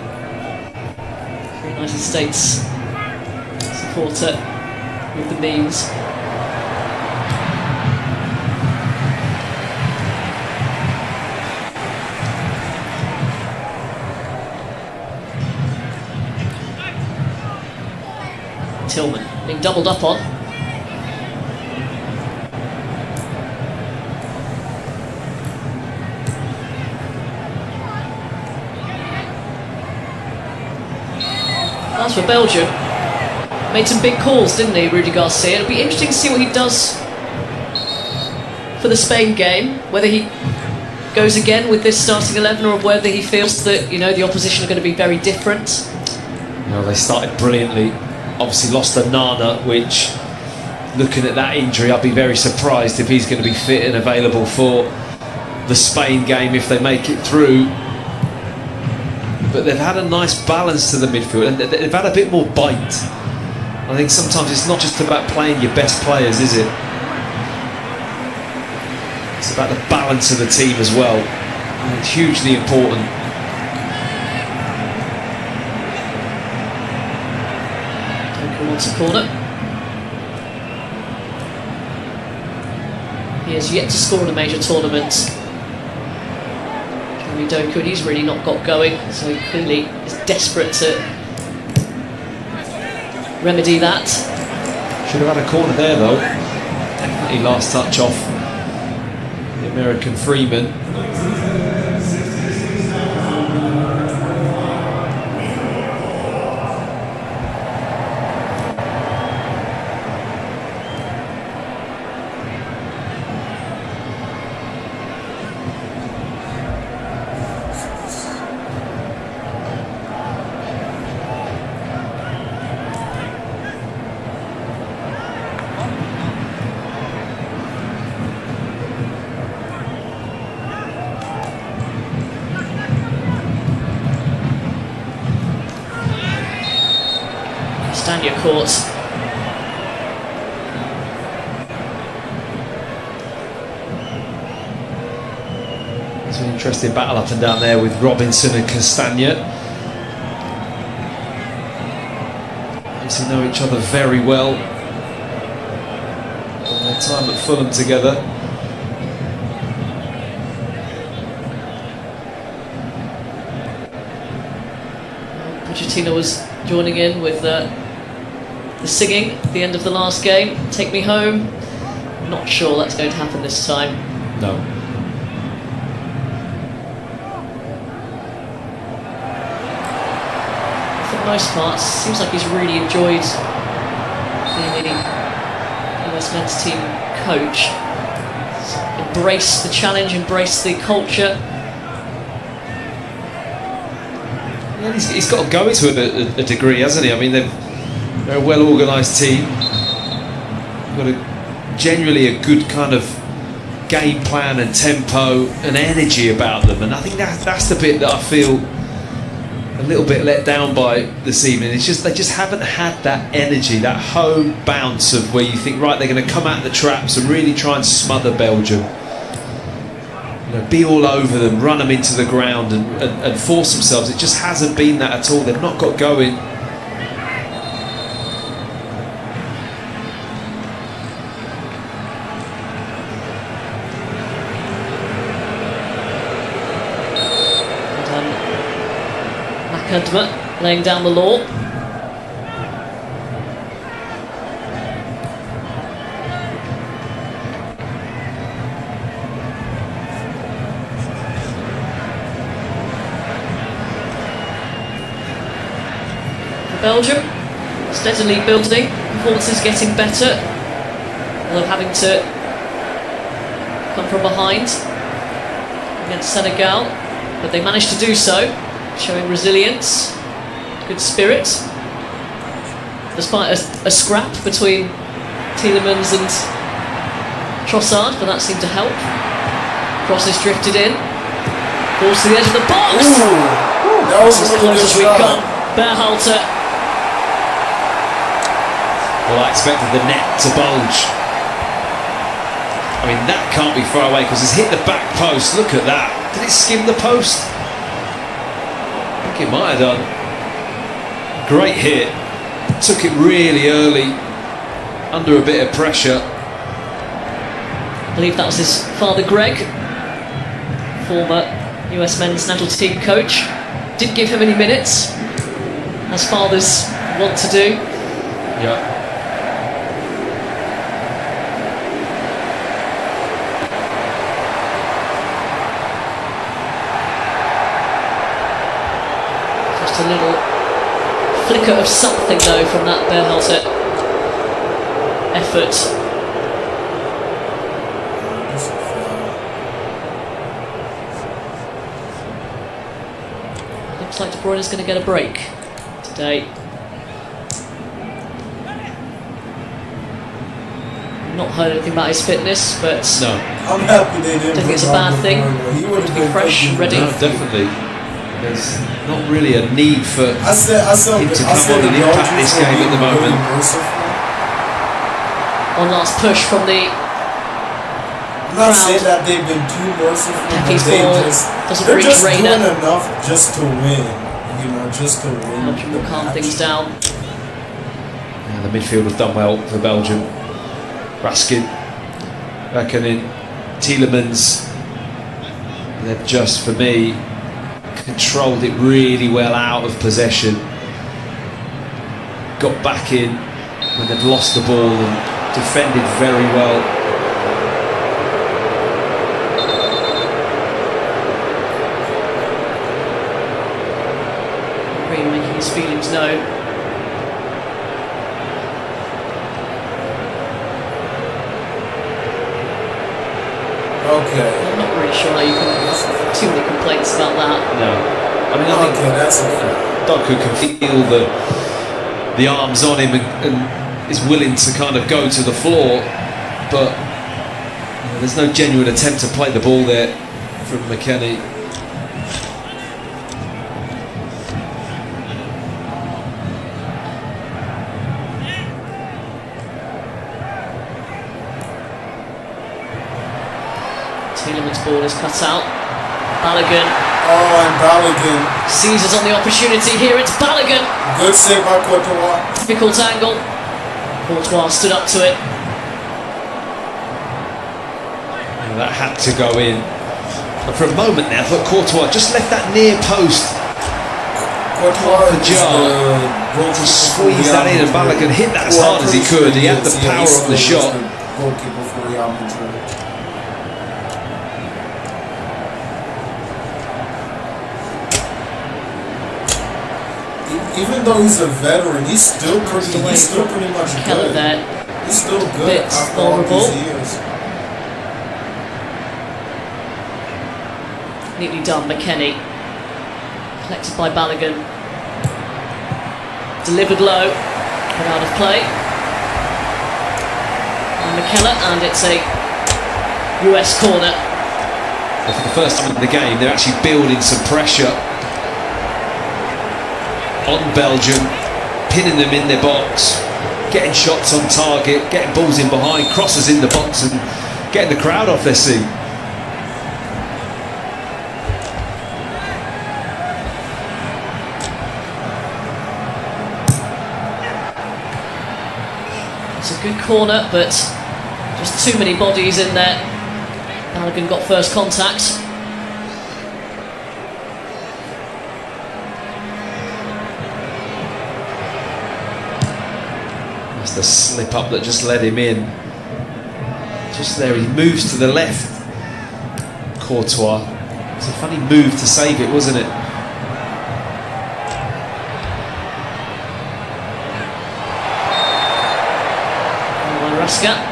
United States supporter with the memes. Tillman being doubled up on. That's for Belgium. Made some big calls, didn't he, Rudy Garcia? It'll be interesting to see what he does for the Spain game, whether he goes again with this starting 11 or whether he feels that, you know, the opposition are going to be very different. You know, they started brilliantly. Obviously lost to Nana, which, looking at that injury, I'd be very surprised if he's going to be fit and available for the Spain game if they make it through. But they've had a nice balance to the midfield, and they've had a bit more bite. I think sometimes it's not just about playing your best players, is it? It's about the balance of the team as well, and it's hugely important. Doku wants a corner. He has yet to score in a major tournament. Doku, and he's really not got going, so he clearly is desperate to remedy that. Should have had a corner there though. Definitely last touch off the American Freeman. Court. It's an interesting battle up and down there with Robinson and Castagna. Obviously know each other very well from their time at Fulham together. Pochettino was joining in with the singing at the end of the last game. Take me home. Not sure that's going to happen this time. No. For the most part, seems like he's really enjoyed being the USMNT team coach. He's embraced the challenge, embraced the culture. Yeah, he's got to go into it a degree, hasn't he? I mean, they're a well-organised team. Got generally a good kind of game plan and tempo and energy about them, and I think that's the bit that I feel a little bit let down by this evening. It's just they just haven't had that energy, that home bounce of where you think, right, they're going to come out of the traps and really try and smother Belgium. You know, be all over them, run them into the ground and force themselves. It just hasn't been that at all. They've not got going. Makadma laying down the law. Belgium steadily building, performances getting better, although having to come from behind against Senegal, but they managed to do so, showing resilience, good spirit, despite a scrap between Tielemans and Trossard, but that seemed to help. Cross is drifted in. Balls to the edge of the box. That was as a close really as good we shot. come. Berhalter. Well, I expected the net to bulge. I mean, that can't be far away because it's hit the back post. Look at that. Did it skim the post? I think it might have done. Great hit. Took it really early, under a bit of pressure. I believe that was his father, Greg, former US men's national team coach. Didn't give him any minutes, as fathers want to do. Yeah. Just a little flicker of something, though, from that Berhalter effort. Looks like De Bruyne is going to get a break today. Not heard anything about his fitness, but no. I'm happy they didn't. I don't think it's a bad thing. To be fresh and ready. No, definitely. There's not really a need for him to come on and impact this game at the moment. One last push from the I'm not saying that they've been too merciful, but Pepe's they ball just, doesn't they're reach just Reina. doing enough just to win. You know, just to win. Belgium will calm things down. Yeah, the midfield have done well for Belgium. Raskin, Rakkinen, Tielemans. They've just, for me, controlled it really well out of possession. Got back in when they'd lost the ball and defended very well. Green making his feelings known. Okay. I'm not really sure how you can have too many complaints about that. No. I mean, I think that's okay. Doku can feel the arms on him and is willing to kind of go to the floor, but you know, there's no genuine attempt to play the ball there from McKennie. Tielemans' ball is cut out. Balogun. Oh, and Balogun. Seizes on the opportunity here. It's Balogun. Good save by Courtois. Difficult angle. Courtois stood up to it. And that had to go in. And for a moment there, I thought Courtois just left that near post. Courtois to squeeze that in, and Balogun hit that as hard as he could. He had the power of the shot. Goalkeeper for Real Madrid. Even though he's a veteran, he's still pretty much good. He's still good after all these years. Neatly done, McKennie. Collected by Balogun. Delivered low, but out of play. And McKellar, and it's a US corner. But for the first time in the game, they're actually building some pressure on Belgium, pinning them in their box, getting shots on target, getting balls in behind, crosses in the box, and getting the crowd off their seat. It's a good corner, but just too many bodies in there. Balogun got first contact. That's the slip up that just led him in. Just there, he moves to the left. Courtois. It's a funny move to save it, wasn't it? Raska.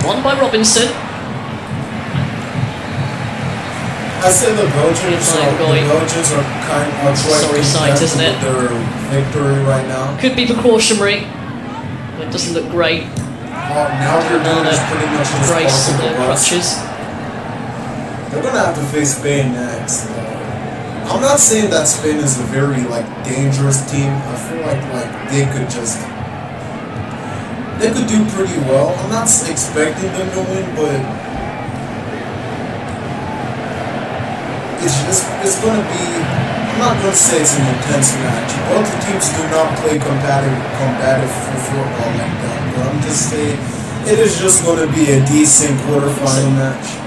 Won by Robinson. I say the Belgians are kind of sorry sight, isn't it? Their victory right now. Could be precautionary. It doesn't look great. Now they're doing is pretty much just brace and the crutches. They're gonna have to face Spain next. I'm not saying that Spain is a very dangerous team. I feel like they could do pretty well. I'm not expecting them to win, but it's going to be, I'm not going to say it's an intense match. Both the teams do not play combative football like that, but I'm just saying it is just going to be a decent quarterfinal match.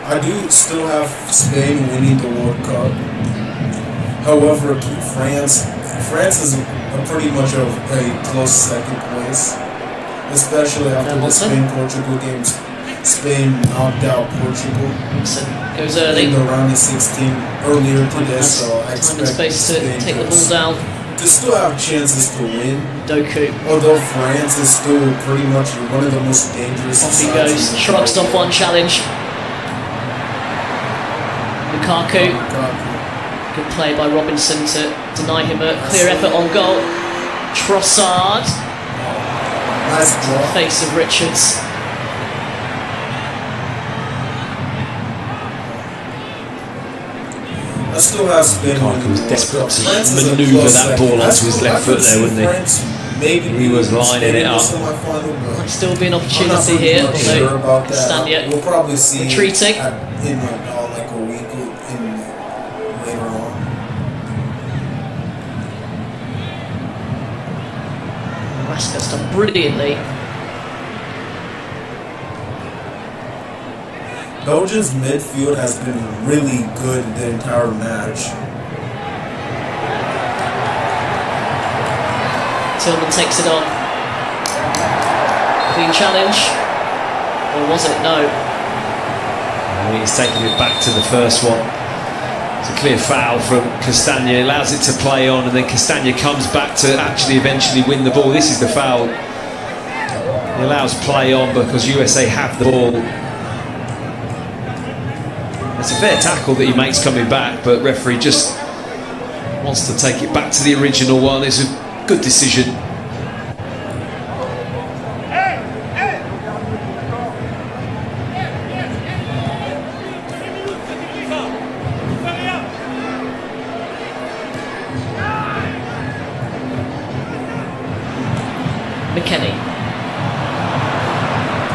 I do still have Spain winning the World Cup. However, France is pretty much a close second place, especially after the Spain-Portugal games. Spain knocked out Portugal goes early in the round of 16 earlier today, so I expect space to Spain take the ball down. To still have chances to win. Doku. Although France is still pretty much one of the most dangerous. Off he goes, shrugs off one challenge. Lukaku. Good play by Robinson to deny him a clear effort on goal. Trossard. Nice draw. Face of Richards. I still have Spain. Lukaku was desperate to manoeuvre that ball onto his left foot there, wasn't he? He was lining it up. Might still be an opportunity here, although Castagna we'll probably see retreating. In like a week later on. Rasca's done brilliantly. Belgium's midfield has been really good the entire match. Tillman takes it on. Clean challenge. Or was it? No. He's taking it back to the first one. It's a clear foul from Castagna, allows it to play on, and then Castagna comes back to actually eventually win the ball. This is the foul. He allows play on because USA have the ball. It's a fair tackle that he makes coming back, but referee just wants to take it back to the original one. It's a good decision. McKennie.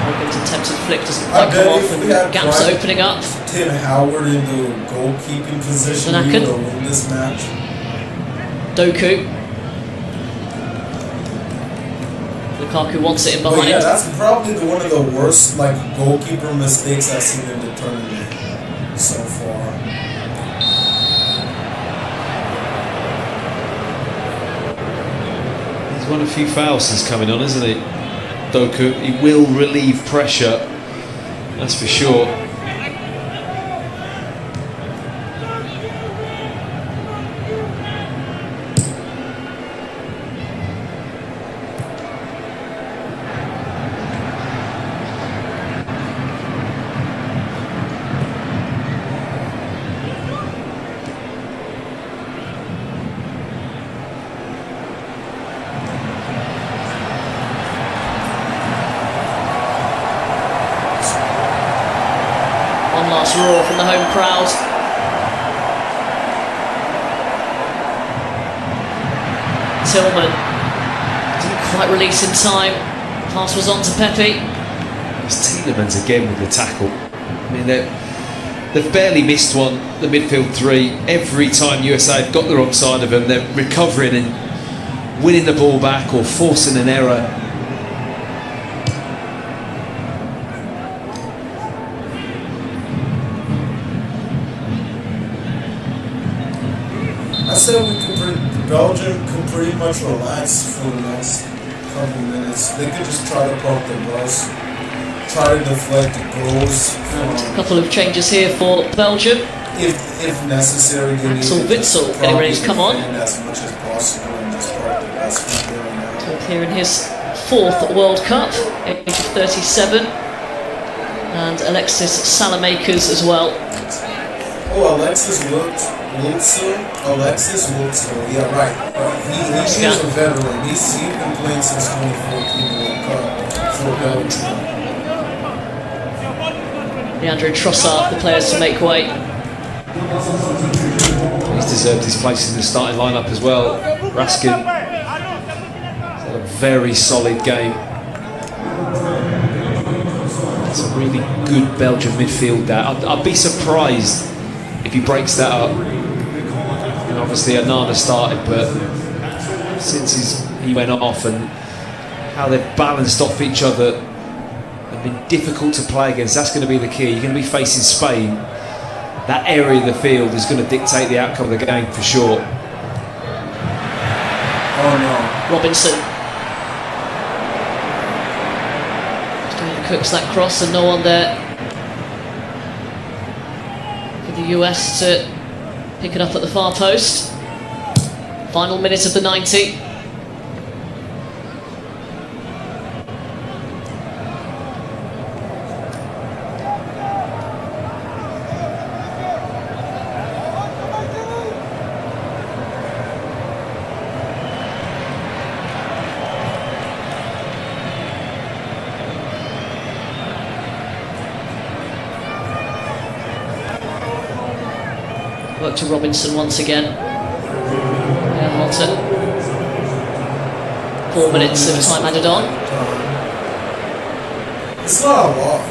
Morgan's attempted flick doesn't quite come off, and gaps opening up. Tim Howard in the goalkeeping position to win this match. Doku. Lukaku wants it in behind. But yeah, that's probably one of the worst goalkeeper mistakes I've seen in the tournament so far. He's won a few fouls since coming on, isn't he? Doku. He will relieve pressure, that's for sure. Last roar from the home crowd. Tillman didn't quite release in time. Pass was on to Pepe. It's Tielemans again with the tackle. I mean, they've barely missed one, the midfield three. Every time USA have got the wrong side of them, they're recovering and winning the ball back or forcing an error. I said Belgium can pretty much relax for the next couple minutes. They could just try to poke the bus, try to deflect the goals. A couple of changes here for Belgium. If if necessary, they Axel need to Witsel getting ready to come on. as much as possible and just park the best from there on out. Top here in his 4th World Cup, age of 37. And Alexis Salamakers as well. Oh, Alexis Witsel, yeah, right. He's a veteran. He's been playing since 2014 World Cup for Belgium. Leandro Trossard, the players to make way. He's deserved his place in the starting lineup as well. Raskin, a very solid game. It's a really good Belgian midfield there. I'd be surprised if he breaks that up. And obviously Anana started, but since he went off and how they've balanced off each other, they've been difficult to play against. That's going to be the key. You're going to be facing Spain. That area of the field is going to dictate the outcome of the game for sure. Oh no. Robinson. Cooks that cross and no one there for the US to pick it up at the far post. Final minute of the 90. Work to Robinson once again. Halter. 4 minutes of time added on. It's not a lot.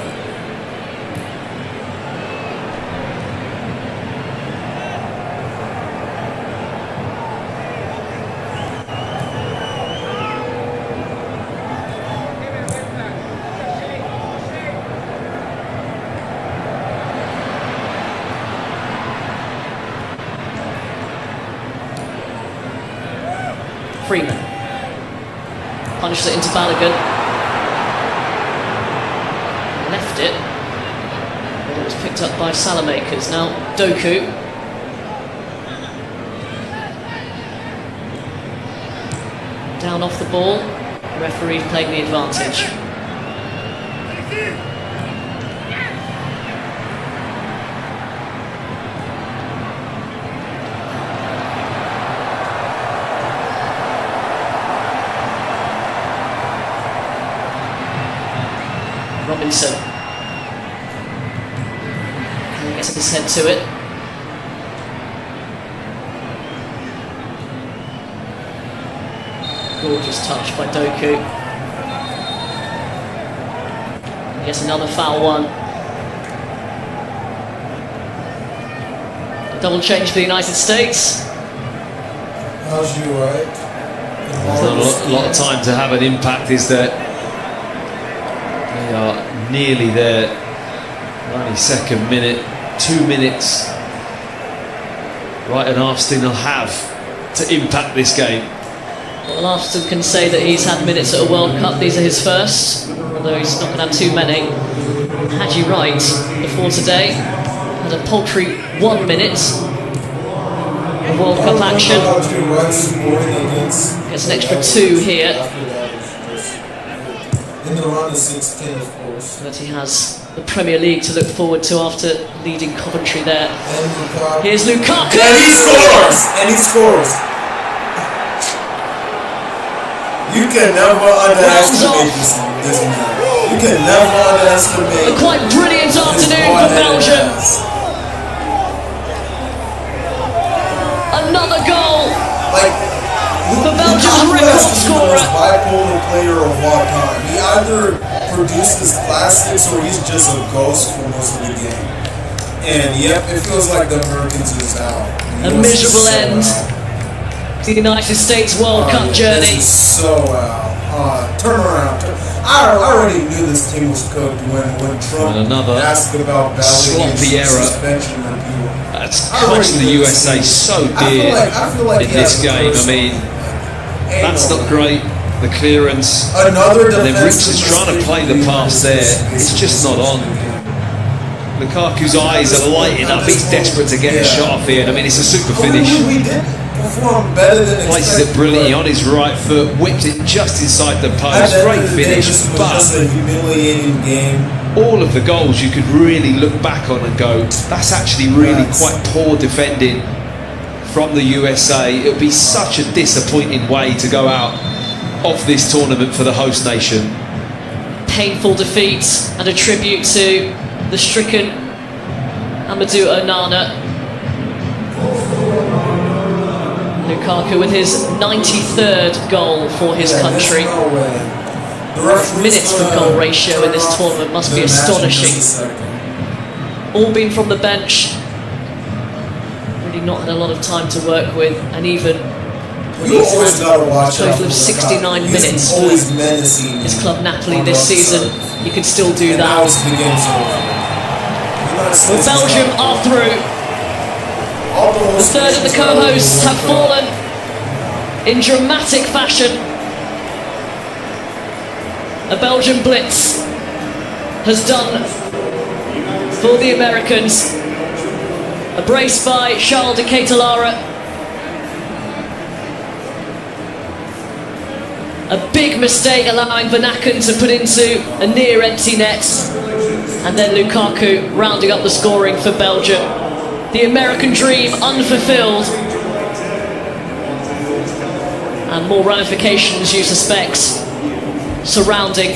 Freeman punishes it into Balogun. Left it, but it was picked up by Salamakers. Now Doku. Down off the ball. Referee playing the advantage. Robinson. And he gets up his head to it. Gorgeous touch by Doku. He gets another foul one. Double change for the United States. How's you, right? There's not a lot of time to have an impact, is there? They are nearly there. 92nd minute, 2 minutes. Right, and Armstrong will have to impact this game. Well, Armstrong can say that he's had minutes at a World Cup. These are his first, although he's not going to have too many. Had you right before today. Had a paltry 1 minute of World Cup action. Gets an extra 2 here. In the round of 16, of course. But he has the Premier League to look forward to after leading Coventry there. Here's Lukaku! And he scores! And he scores! You can never underestimate this man. You can never underestimate. A quite brilliant afternoon for Belgium. Another goal. The Belgium's record scorer. Bipolar player of all time. He either produces classics or he's just a ghost for most of the game. And yep, it feels like the Americans is out. A miserable end to the United States World Cup journey. This is so turn around. I already knew this team was cooked when Trump asked about sloppy error. That's cost the USA so dear in this game. I mean, that's not great. The clearance. And then Rich is trying to play the pass there. It's just not on. Lukaku's eyes are lighting up. He's desperate to get a shot off here. I mean, it's a super finish. Places it brilliantly on his right foot, whipped it just inside the post. Great finish, but all of the goals you could really look back on and go, that's actually really quite poor defending from the USA. It would be such a disappointing way to go out of this tournament for the host nation. Painful defeat and a tribute to the stricken Amadou Onana. Lukaku with his 93rd goal for his country. Minutes per goal ratio in this tournament must be astonishing. All been from the bench. Really not had a lot of time to work with, and even he's had a total of 69 minutes for his club Napoli this season. You can still do that. Well, Belgium are through. The third of the co-hosts have fallen in dramatic fashion. A Belgian blitz has done for the Americans. A brace by Charles de Ketelaere. A big mistake allowing Vanaken to put into a near empty net. And then Lukaku rounding up the scoring for Belgium. The American dream unfulfilled. And more ramifications, you suspect, surrounding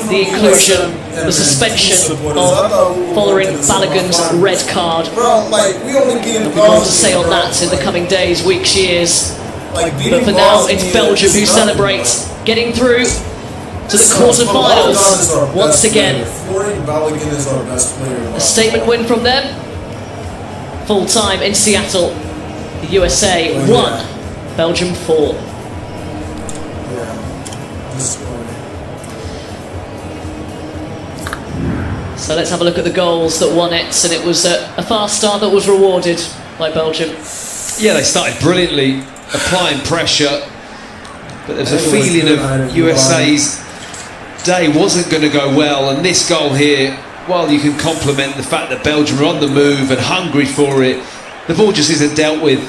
the inclusion, the suspension of following Balogun's red card. There'll be more to say on that in the coming days, weeks, years. But for now, it's Belgium who celebrate getting through to the quarter-finals once again. A statement win from them. Full time in Seattle. The USA 1, Belgium 4. So let's have a look at the goals that won it, and it was a fast start that was rewarded by Belgium. Yeah, they started brilliantly, applying pressure, but there's a feeling of USA's day wasn't going to go well, and this goal here, while you can compliment the fact that Belgium are on the move and hungry for it, the ball just isn't dealt with.